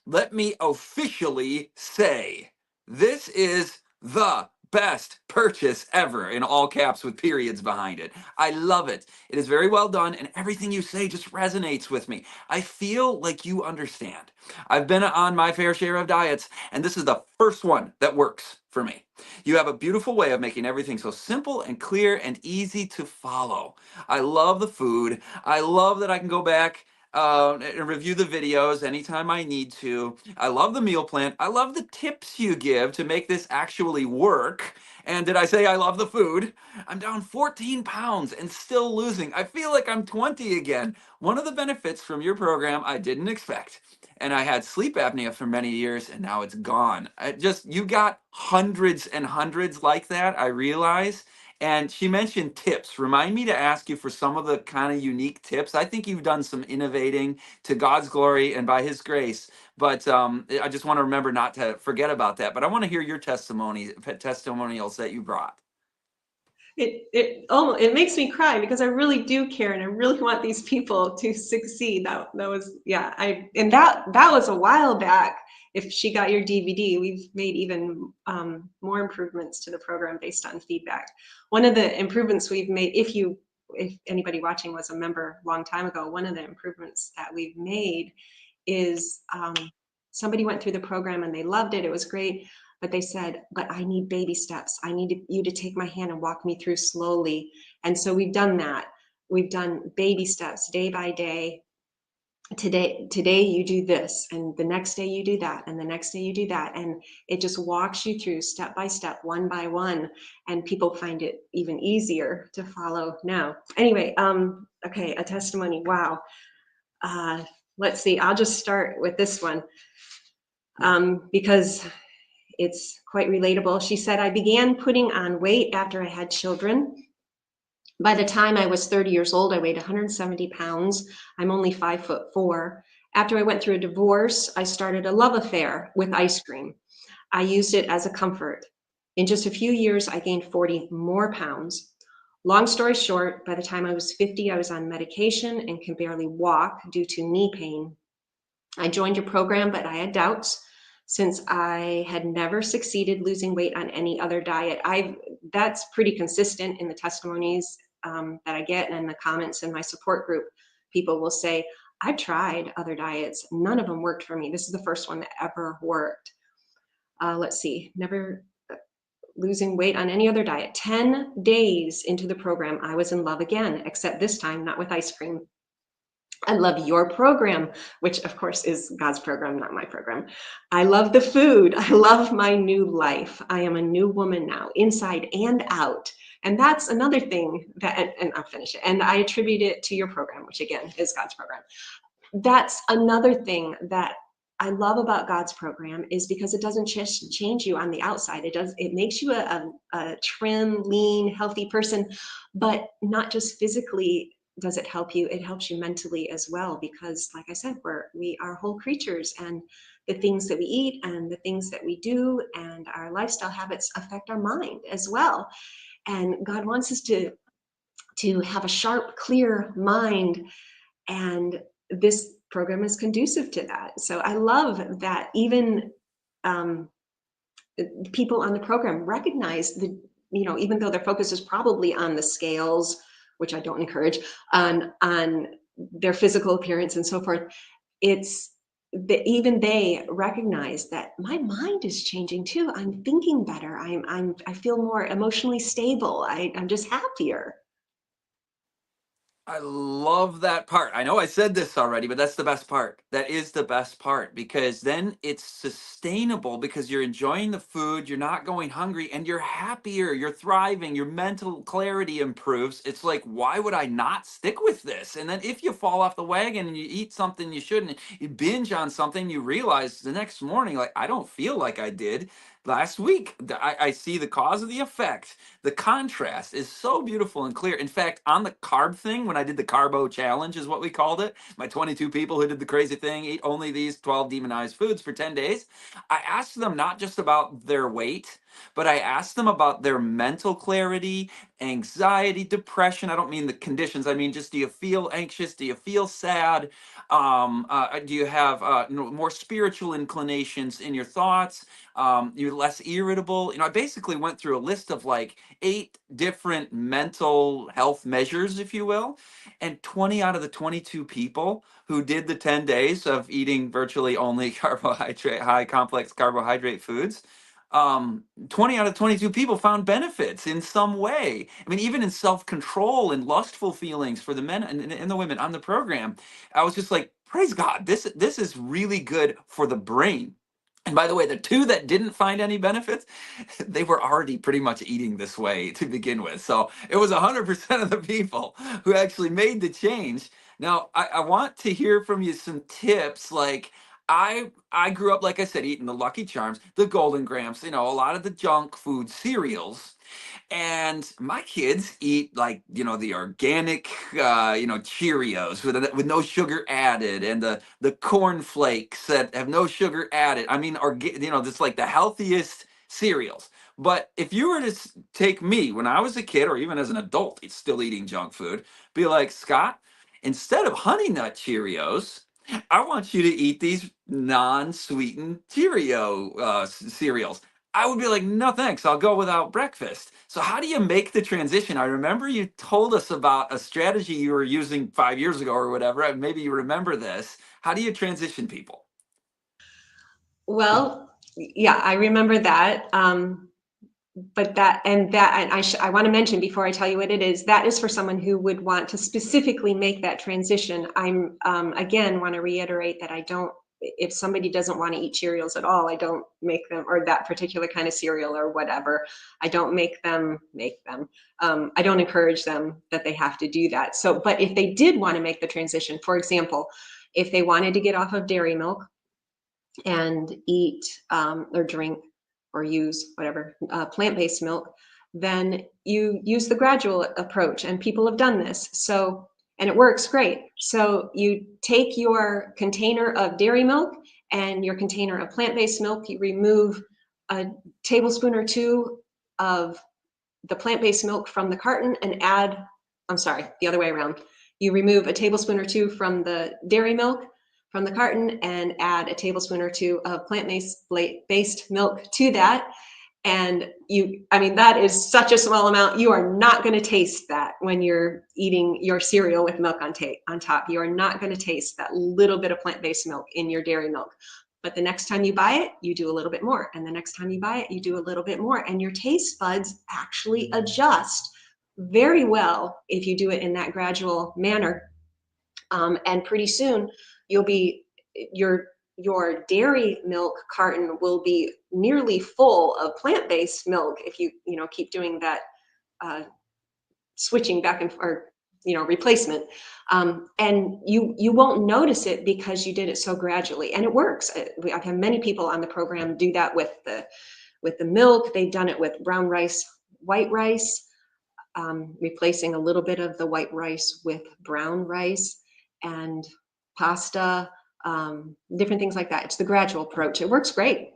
let me officially say, this is the best purchase ever, in all caps with periods behind it. I love it. It is very well done, and everything you say just resonates with me. I feel like you understand. I've been on my fair share of diets, and this is the first one that works for me. You have a beautiful way of making everything so simple and clear and easy to follow. I love the food. I love that I can go back and review the videos anytime I need to. I love the meal plan. I love the tips you give to make this actually work. And did I say I love the food? I'm down 14 pounds and still losing. I feel like I'm 20 again. One of the benefits from your program I didn't expect. And I had sleep apnea for many years, and now it's gone. You got hundreds and hundreds like that, I realize. And she mentioned tips. Remind me to ask you for some of the kind of unique tips. I think you've done some innovating to God's glory and by His grace. But I just want to remember not to forget about that. But I want to hear your testimonials that you brought. It makes me cry because I really do care and I really want these people to succeed. That was, yeah, and that was a while back. If she got your DVD, we've made even more improvements to the program based on feedback. One of the improvements we've made, if anybody watching was a member a long time ago, one of the improvements that we've made is somebody went through the program and they loved it. It was great. But they said, but I need baby steps. I need you to take my hand and walk me through slowly. And so we've done that. We've done baby steps day by day. Today you do this, and the next day you do that, and the next day you do that, and it just walks you through step by step, one by one, and people find it even easier to follow now. Anyway, okay, a testimony. Wow. Let's see, I'll just start with this one because it's quite relatable. She said, I began putting on weight after I had children. By the time I was 30 years old, I weighed 170 pounds. I'm only 5'4". After I went through a divorce, I started a love affair with ice cream. I used it as a comfort. In just a few years, I gained 40 more pounds. Long story short, by the time I was 50, I was on medication and can barely walk due to knee pain. I joined your program, but I had doubts since I had never succeeded losing weight on any other diet. That's pretty consistent in the testimonies that I get and the comments in my support group. People will say, I've tried other diets. None of them worked for me. This is the first one that ever worked. Let's see, never losing weight on any other diet. 10 days into the program, I was in love again, except this time not with ice cream. I love your program, which of course is God's program, not my program. I love the food. I love my new life. I am a new woman now, inside and out. And that's another thing that, and I'll finish it. And I attribute it to your program, which again is God's program. That's another thing that I love about God's program is because it doesn't just change you on the outside. It makes you a trim, lean, healthy person, but not just physically does it help you, it helps you mentally as well, because like I said, we are whole creatures, and the things that we eat and the things that we do and our lifestyle habits affect our mind as well. And God wants us to have a sharp, clear mind, and this program is conducive to that. So I love that even people on the program recognize that, even though their focus is probably on the scales, which I don't encourage, on their physical appearance and so forth, it's that even they recognize that my mind is changing too. I'm thinking better. I feel more emotionally stable. I'm just happier. I love that part. I know I said this already, but that's the best part. That is the best part, because then it's sustainable because you're enjoying the food, you're not going hungry, and you're happier, you're thriving, your mental clarity improves. It's like, why would I not stick with this? And then if you fall off the wagon and you eat something you shouldn't, you binge on something, you realize the next morning, like, I don't feel like I did last week. I see the cause of the effect. The contrast is so beautiful and clear. In fact, on the carb thing, when I did the carbo challenge, is what we called it, my 22 people who did the crazy thing, eat only these 12 demonized foods for 10 days, I asked them not just about their weight, but I asked them about their mental clarity, anxiety, depression. I don't mean the conditions. I mean, just, do you feel anxious? Do you feel sad? Do you have more spiritual inclinations in your thoughts? You're less irritable. I basically went through a list of like 8 different mental health measures, if you will, and 20 out of the 22 people who did the 10 days of eating virtually only high complex carbohydrate foods, 20 out of 22 people found benefits in some way. I mean, even in self-control and lustful feelings for the men and the women on the program. I was just like, praise God, this is really good for the brain. And by the way, the 2 that didn't find any benefits, they were already pretty much eating this way to begin with. So it was 100% of the people who actually made the change. Now, I want to hear from you some tips. Like, I grew up, like I said, eating the Lucky Charms, the Golden Grams, a lot of the junk food cereals. And my kids eat, like, the organic, Cheerios with no sugar added, and the corn flakes that have no sugar added. I mean, just like the healthiest cereals. But if you were to take me when I was a kid, or even as an adult, it's still eating junk food, be like, Scott, instead of Honey Nut Cheerios, I want you to eat these non-sweetened Cheerio cereals. I would be like, no thanks, I'll go without breakfast. So how do you make the transition? I remember you told us about a strategy you were using 5 years ago or whatever, and maybe you remember this. How do you transition people? Well, yeah, I remember that. But I want to mention before I tell you what it is, that is for someone who would want to specifically make that transition. I'm again want to reiterate that I don't, if somebody doesn't want to eat Cheerios at all, I don't make them, or that particular kind of cereal or whatever, I don't make them. I don't encourage them that they have to do that. So, but if they did want to make the transition, for example, if they wanted to get off of dairy milk and eat or drink or use whatever plant-based milk, then you use the gradual approach, and people have done this. So, and it works great. So you take your container of dairy milk and your container of plant-based milk, you remove a tablespoon or two of the plant-based milk from the carton and add, I'm sorry, the other way around. You remove a tablespoon or two from the dairy milk from the carton and add a tablespoon or two of plant-based milk to that. And I mean, that is such a small amount. You are not going to taste that when you're eating your cereal with milk on top. You are not going to taste that little bit of plant-based milk in your dairy milk. But the next time you buy it, you do a little bit more. And the next time you buy it, you do a little bit more. And your taste buds actually adjust very well if you do it in that gradual manner. And pretty soon you'll be, your dairy milk carton will be nearly full of plant-based milk if you keep doing that switching back and or replacement, and you won't notice it because you did it so gradually, and it works. I've had many people on the program do that with the milk. They've done it with brown rice, white rice, replacing a little bit of the white rice with brown rice, and pasta, different things like that. It's the gradual approach. It works great.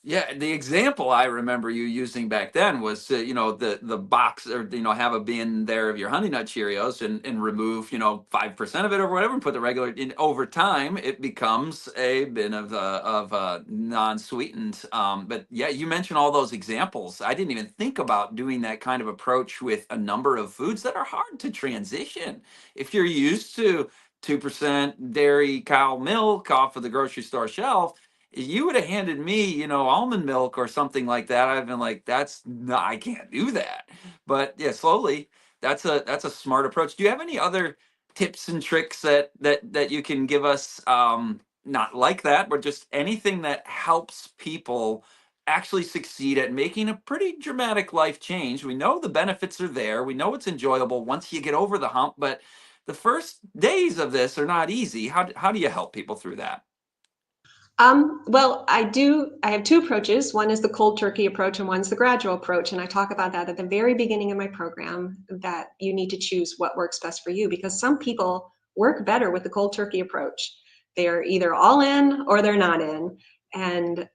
Yeah, the example I remember you using back then was, the box, or have a bin there of your Honey Nut Cheerios, and remove 5% of it or whatever, and put the regular in. Over time, it becomes a bin of non-sweetened. But yeah, you mentioned all those examples. I didn't even think about doing that kind of approach with a number of foods that are hard to transition. If you're used to 2% dairy cow milk off of the grocery store shelf, you would have handed me, almond milk or something like that, I've been like, that's no, I can't do that. But yeah, slowly, that's a smart approach. Do you have any other tips and tricks that you can give us? Not like that, but just anything that helps people actually succeed at making a pretty dramatic life change. We know the benefits are there. We know it's enjoyable once you get over the hump, but the first days of this are not easy. How do you help people through that? Well, I have two approaches. One is the cold turkey approach and one's the gradual approach. And I talk about that at the very beginning of my program, that you need to choose what works best for you, because some people work better with the cold turkey approach. They're either all in or they're not in. And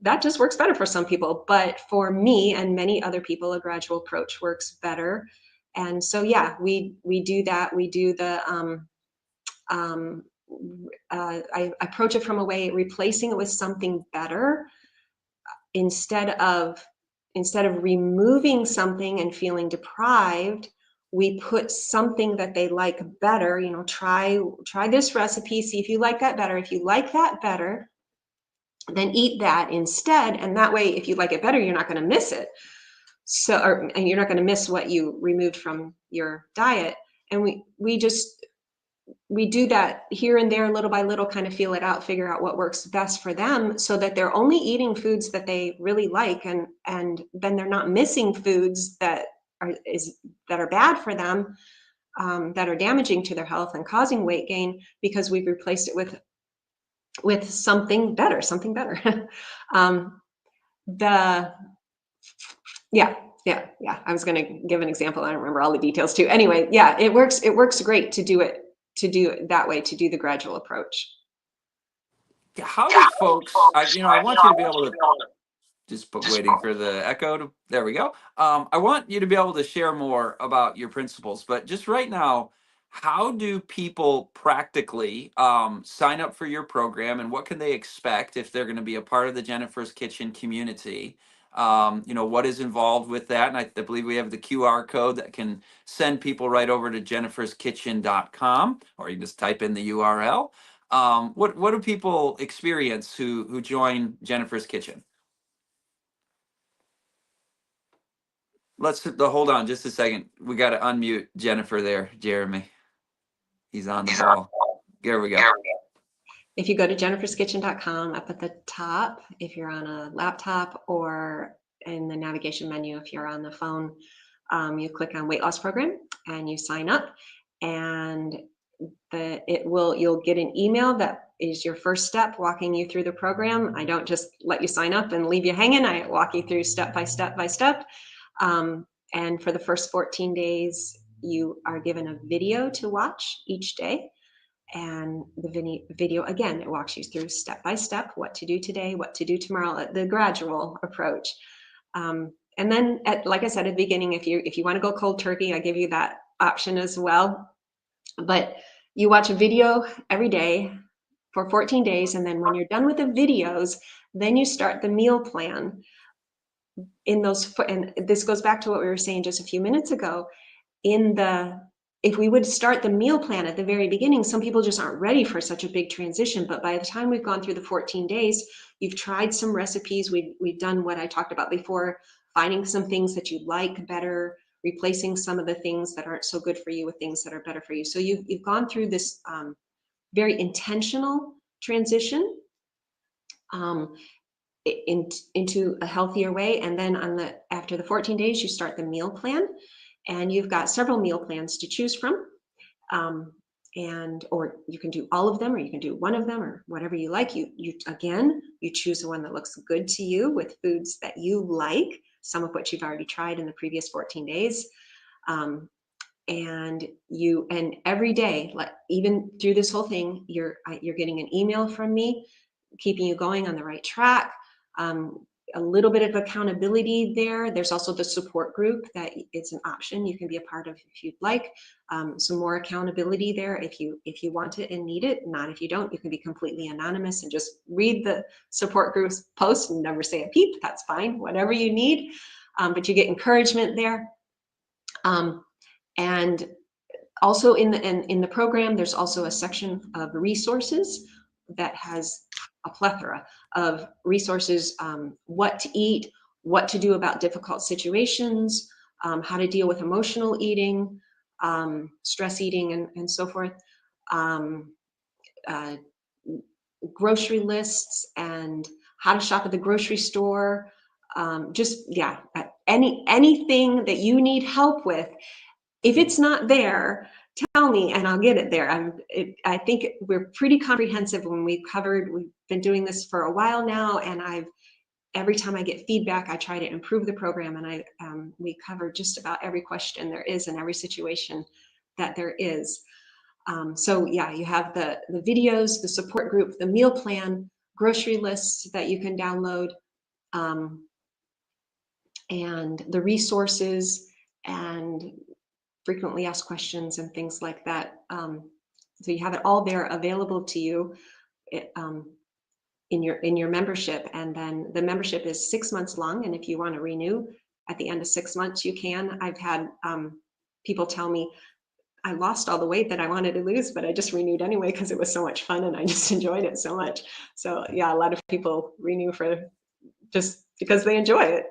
that just works better for some people. But for me and many other people, a gradual approach works better. And so, yeah, we do that. We do the um, I approach it from a way replacing it with something better, instead of removing something and feeling deprived. We put something that they like better. Try this recipe, see if you like that better. If you like that better, then eat that instead. And that way, if you like it better, you're not going to miss it. And you're not going to miss what you removed from your diet. And we do that here and there, little by little, kind of feel it out, figure out what works best for them, so that they're only eating foods that they really like, and then they're not missing foods that are bad for them, that are damaging to their health and causing weight gain, because we've replaced it with something better, um, the yeah, yeah. I was going to give an example. I don't remember all the details too. Anyway, yeah, it works great to do it that way, to do the gradual approach. How do folks, I want you to be able to just put, waiting for the echo to, there we go. I want you to be able to share more about your principles, but just right now, how do people practically sign up for your program, and what can they expect if they're going to be a part of the Jennifer's Kitchen community? What is involved with that? And I believe we have the QR code that can send people right over to jenniferskitchen.com, or you just type in the URL. What do people experience who join Jennifer's Kitchen? Hold on just a second. We got to unmute Jennifer there, Jeremy. He's on the ball. There we go. If you go to jenniferskitchen.com, up at the top, if you're on a laptop, or in the navigation menu, if you're on the phone, you click on weight loss program and you sign up, and you'll get an email that is your first step walking you through the program. I don't just let you sign up and leave you hanging. I walk you through step by step by step. And for the first 14 days, you are given a video to watch each day. And the video, again, it walks you through step by step what to do today, what to do tomorrow, the gradual approach. And then, like I said at the beginning, if you want to go cold turkey, I give you that option as well. But you watch a video every day for 14 days, and then when you're done with the videos, then you start the meal plan. And this goes back to what we were saying just a few minutes ago. If we would start the meal plan at the very beginning, some people just aren't ready for such a big transition. But by the time we've gone through the 14 days, you've tried some recipes. We've done what I talked about before, finding some things that you like better, replacing some of the things that aren't so good for you with things that are better for you. So you've gone through this very intentional transition into a healthier way. And then after the 14 days, you start the meal plan. And you've got several meal plans to choose from. Or you can do all of them, or you can do one of them, or whatever you like. You choose the one that looks good to you with foods that you like, some of which you've already tried in the previous 14 days. And every day, like even through this whole thing, you're getting an email from me, keeping you going on the right track. A little bit of accountability there. There's also the support group that it's an option you can be a part of if you'd like. Some more accountability there if you want it and need it. Not if you don't. You can be completely anonymous and just read the support group's post and never say a peep. That's fine. Whatever you need, but you get encouragement there. And also in the program, there's also a section of resources that has a plethora of resources, what to eat, what to do about difficult situations, how to deal with emotional eating, stress eating, and so forth, grocery lists, and how to shop at the grocery store. Anything that you need help with. If it's not there, tell me and I'll get it there. I think we're pretty comprehensive when we've been doing this for a while now, and every time I get feedback, I try to improve the program, and we cover just about every question there is in every situation that there is. So yeah, you have the videos, the support group, the meal plan, grocery lists that you can download, and the resources, and frequently asked questions and things like that. So you have it all there available to you in your membership. And then the membership is 6 months long. And if you want to renew at the end of 6 months, you can. I've had people tell me, I lost all the weight that I wanted to lose, but I just renewed anyway because it was so much fun and I just enjoyed it so much. So yeah, a lot of people renew for just because they enjoy it.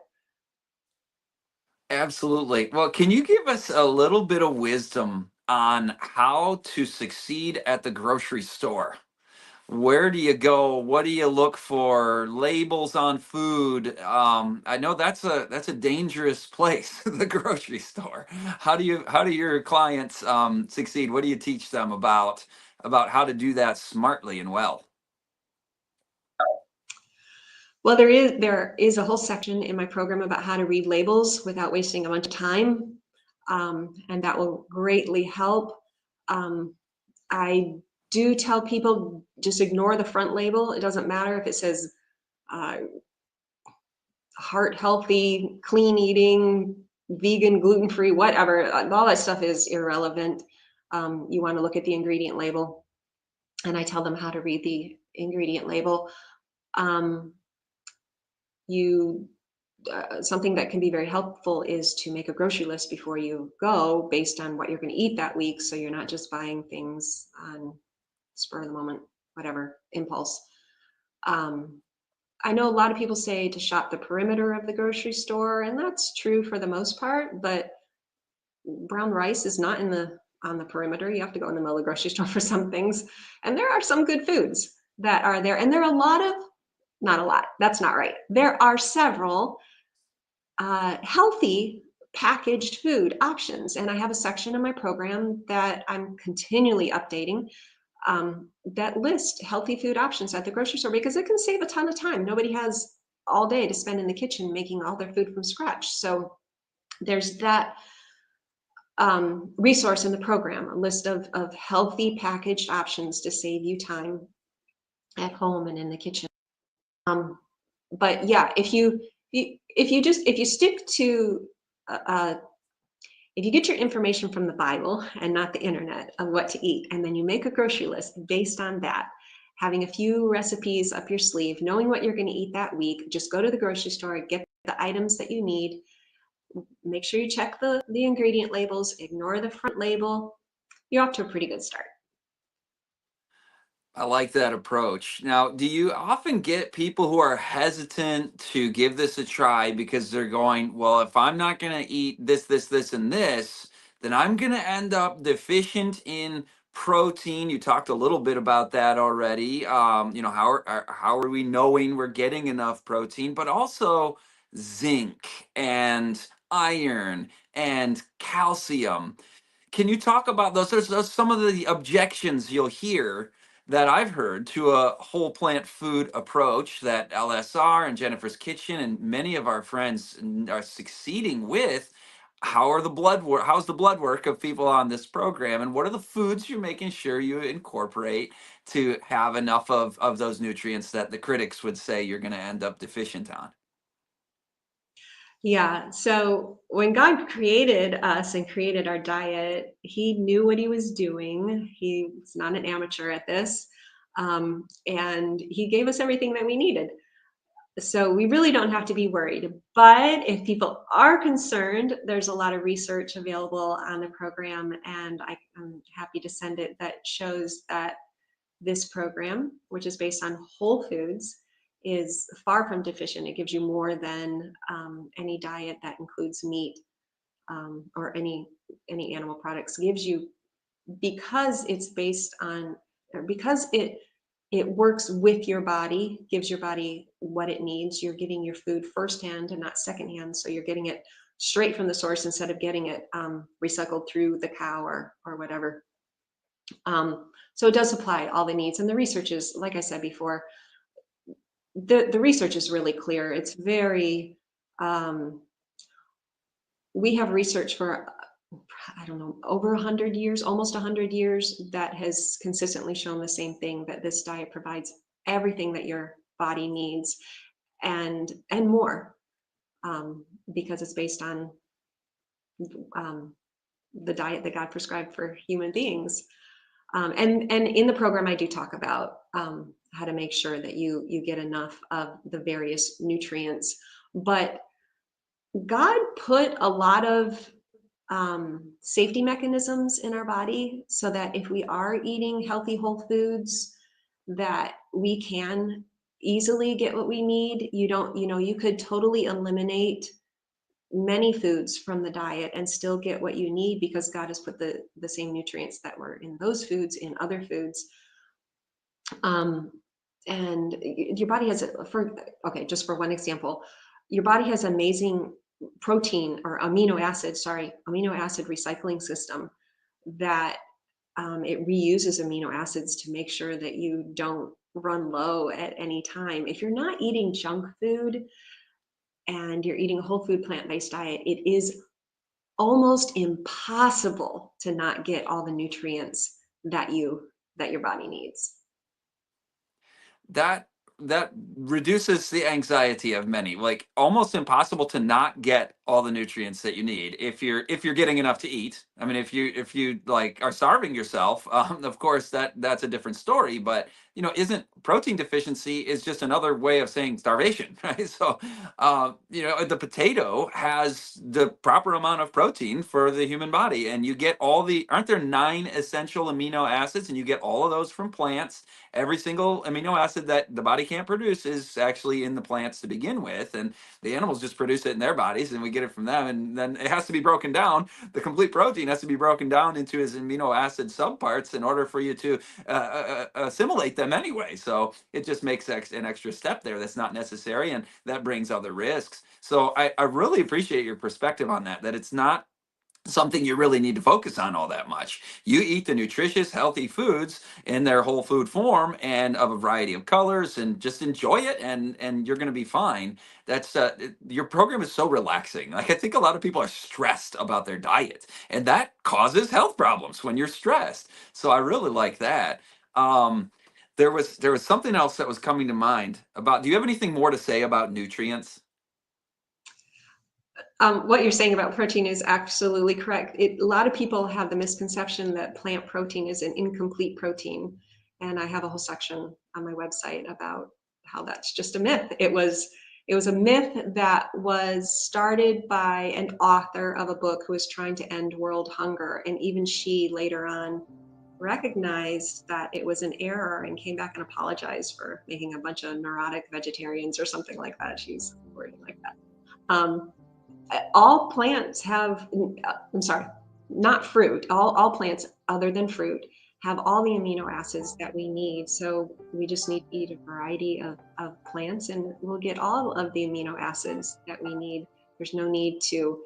Absolutely. Well, can you give us a little bit of wisdom on how to succeed at the grocery store? Where do you go? What do you look for? Labels on food. I know that's a dangerous place, the grocery store. How do your clients succeed? What do you teach them about how to do that smartly and well? Well, there is a whole section in my program about how to read labels without wasting a bunch of time, and that will greatly help. I do tell people just ignore the front label. It doesn't matter if it says heart healthy, clean eating, vegan, gluten-free, whatever. All that stuff is irrelevant. you want to look at the ingredient label, and I tell them how to read the ingredient label. Um, you Something that can be very helpful is to make a grocery list before you go based on what you're going to eat that week, so you're not just buying things on spur of the moment, whatever, impulse. um, I know a lot of people say to shop the perimeter of the grocery store, and that's true for the most part, but brown rice is not in the on the perimeter. You have to go in the middle of the grocery store for some things. And there are some good foods that are there. And there are a lot of, not a lot, that's not right. There are several healthy packaged food options. And I have a section in my program that I'm continually updating, that list healthy food options at the grocery store, because it can save a ton of time. Nobody has all day to spend in the kitchen making all their food from scratch. So there's that resource in the program, a list of healthy packaged options to save you time at home and in the kitchen. But yeah, if you stick to uh, if you get your information from the Bible and not the internet of what to eat, and then you make a grocery list based on that, having a few recipes up your sleeve, knowing what you're going to eat that week, just go to the grocery store, get the items that you need, make sure you check the ingredient labels, ignore the front label. You're off to a pretty good start. I like that approach. Now, do you often get people who are hesitant to give this a try because they're going, well, if I'm not going to eat this, and this, then I'm going to end up deficient in protein? You talked a little bit about that already. How are we knowing we're getting enough protein, but also zinc and iron and calcium? Can you talk about those? There's some of the objections you'll hear that I've heard to a whole plant food approach that LSR and Jennifer's Kitchen and many of our friends are succeeding with. How's the blood work of people on this program, and what are the foods you're making sure you incorporate to have enough of those nutrients that the critics would say you're going to end up deficient on? Yeah. So when God created us and created our diet, He knew what He was doing. He was not an amateur at this. And He gave us everything that we needed. So we really don't have to be worried. But if people are concerned, there's a lot of research available on the program, and I'm happy to send it, that shows that this program, which is based on whole foods, is far from deficient. It gives you more than any diet that includes meat, or any animal products gives you, because it's based on, or because it works with your body, gives your body what it needs. You're getting your food firsthand and not secondhand, so you're getting it straight from the source instead of getting it recycled through the cow or whatever. So it does supply all the needs, and the research is, like I said before, the research is really clear. It's very, we have research for, I don't know, over 100 years, almost 100 years, that has consistently shown the same thing, that this diet provides everything that your body needs, and more, because it's based on um, the diet that God prescribed for human beings. And in the program, I do talk about how to make sure that you get enough of the various nutrients. But God put a lot of safety mechanisms in our body, so that if we are eating healthy whole foods, that we can easily get what we need. You don't, you could totally eliminate many foods from the diet and still get what you need, because God has put the same nutrients that were in those foods in other foods. Um, and your body has, just for one example, your body has amazing protein or amino acid recycling system, that it reuses amino acids to make sure that you don't run low at any time. If you're not eating junk food and you're eating a whole food plant-based diet, it is almost impossible to not get all the nutrients that your body needs. That that reduces the anxiety of many. Like almost impossible to not get all the nutrients that you need if you're getting enough to eat. I mean, if you like are starving yourself, of course that's a different story. But isn't protein deficiency is just another way of saying starvation, right? So, the potato has the proper amount of protein for the human body, and you get all the. Aren't there 9 essential amino acids, and you get all of those from plants. Every single amino acid that the body can't produce is actually in the plants to begin with, and the animals just produce it in their bodies, and we get it from them, and then it has to be broken down. The complete protein has to be broken down into its amino acid subparts in order for you to assimilate them anyway. So it just makes an extra step there that's not necessary, and that brings other risks. So I really appreciate your perspective on that it's not something you really need to focus on all that much. You eat the nutritious, healthy foods in their whole food form and of a variety of colors, and just enjoy it, and you're going to be fine. That's your program is so relaxing. Like I think a lot of people are stressed about their diet, and that causes health problems when you're stressed. So I really like that. Um, there was something else that was coming to mind about. Do you have anything more to say about nutrients? What you're saying about protein is absolutely correct. A lot of people have the misconception that plant protein is an incomplete protein. And I have a whole section on my website about how that's just a myth. It was a myth that was started by an author of a book who was trying to end world hunger. And even she later on recognized that it was an error and came back and apologized for making a bunch of neurotic vegetarians or something like that. She's wording like that. All plants have, I'm sorry, not fruit, all plants other than fruit have all the amino acids that we need. So we just need to eat a variety of plants and we'll get all of the amino acids that we need. There's no need to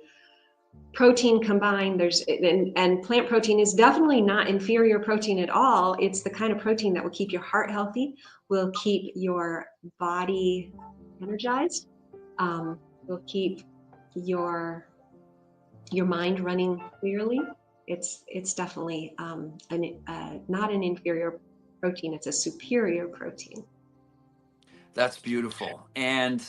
protein combined. And plant protein is definitely not inferior protein at all. It's the kind of protein that will keep your heart healthy, will keep your body energized, will keep your mind running clearly. It's definitely not an inferior protein. It's a superior protein. That's beautiful. And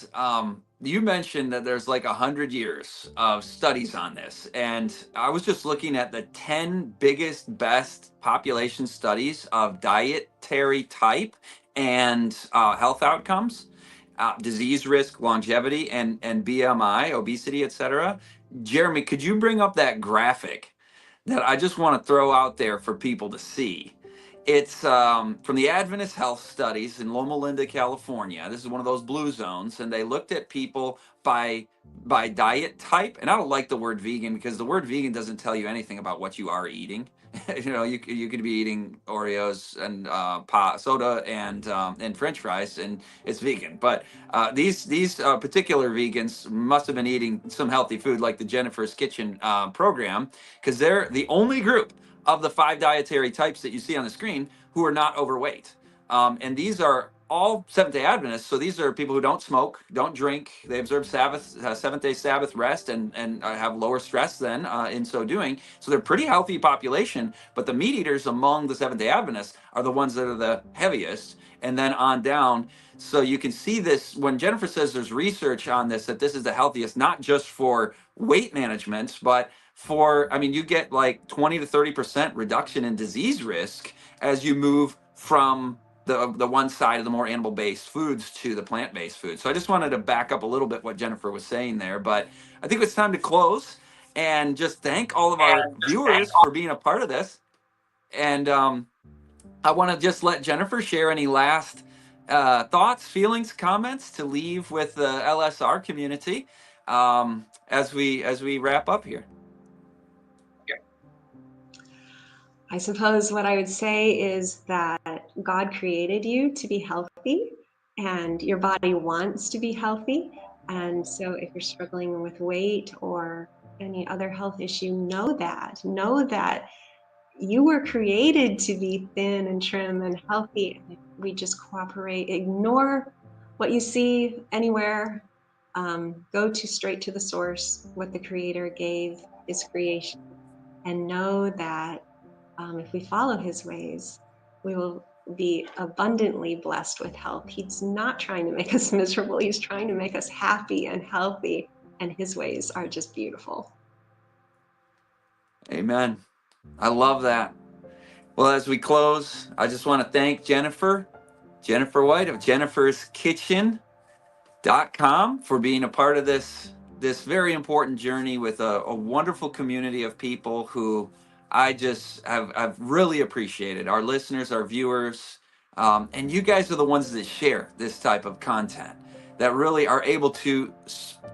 you mentioned that there's like 100 years of studies on this. And I was just looking at the 10 biggest, best population studies of dietary type and health outcomes, disease risk, longevity, and BMI, obesity, etc. Jeremy, could you bring up that graphic that I just want to throw out there for people to see? It's from the Adventist Health Studies in Loma Linda, California. This is one of those blue zones, and they looked at people by diet type. And I don't like the word vegan because the word vegan doesn't tell you anything about what you are eating. You could be eating Oreos and soda and French fries, and it's vegan. But these particular vegans must have been eating some healthy food, like the Jennifer's Kitchen program, because they're the only group of the 5 dietary types that you see on the screen who are not overweight. And these are all Seventh day Adventists. So these are people who don't smoke, don't drink. They observe Sabbath, Seventh day Sabbath rest, and have lower stress then in so doing. So they're a pretty healthy population. But the meat eaters among the Seventh day Adventists are the ones that are the heaviest. And then on down. So you can see this when Jennifer says there's research on this, that this is the healthiest, not just for weight management, but for, I mean, you get like 20 to 30% reduction in disease risk as you move from the one side of the more animal-based foods to the plant-based foods. So I just wanted to back up a little bit what Jennifer was saying there, but I think it's time to close and just thank all of our viewers for being a part of this. And I want to just let Jennifer share any last thoughts, feelings, comments to leave with the LSR community as we wrap up here. I suppose what I would say is that God created you to be healthy and your body wants to be healthy. And so if you're struggling with weight or any other health issue, know that you were created to be thin and trim and healthy. And if we just cooperate, ignore what you see anywhere, go to straight to the source, what the creator gave his creation, and know that if we follow his ways, we will be abundantly blessed with health. He's not trying to make us miserable. He's trying to make us happy and healthy, and his ways are just beautiful. Amen. I love that. Well, as we close, I just want to thank Jennifer White of Jennifer's Kitchen .com for being a part of this very important journey with a wonderful community of people who I've really appreciated. Our listeners, our viewers, and you guys are the ones that share this type of content that really are able to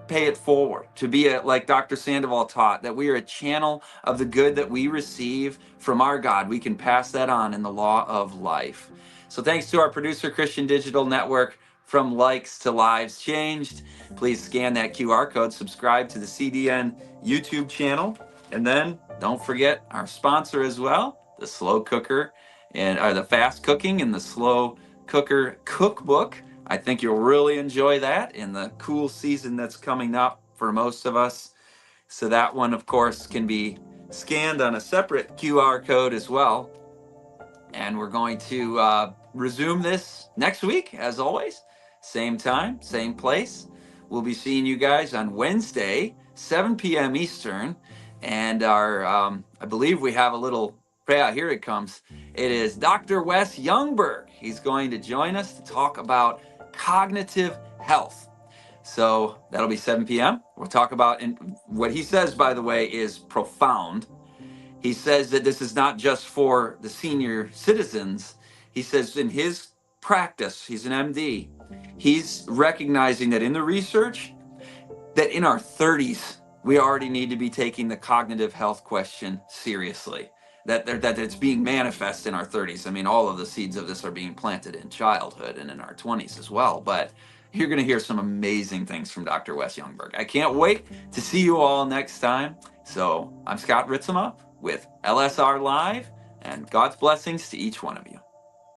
pay it forward, to be like Dr. Sandoval taught, that we are a channel of the good that we receive from our God. We can pass that on in the law of life. So thanks to our producer, Christian Digital Network. From likes to lives changed. Please scan that QR code, subscribe to the CDN YouTube channel, and then don't forget our sponsor as well, the Slow Cooker and the Fast Cooking and the Slow Cooker Cookbook. I think you'll really enjoy that in the cool season that's coming up for most of us. So that one, of course, can be scanned on a separate QR code as well. And we're going to resume this next week, as always. Same time, same place. We'll be seeing you guys on Wednesday, 7 p.m. Eastern. And I believe we have a little, yeah, here it comes. It is Dr. Wes Youngberg. He's going to join us to talk about cognitive health. So that'll be 7 p.m. We'll talk about, and what he says, by the way, is profound. He says that this is not just for the senior citizens. He says in his practice, he's an MD, he's recognizing that in the research, that in our 30s, we already need to be taking the cognitive health question seriously. That it's being manifest in our 30s. I mean, all of the seeds of this are being planted in childhood and in our 20s as well. But you're going to hear some amazing things from Dr. Wes Youngberg. I can't wait to see you all next time. So I'm Scott Ritsema with LSR Live, and God's blessings to each one of you.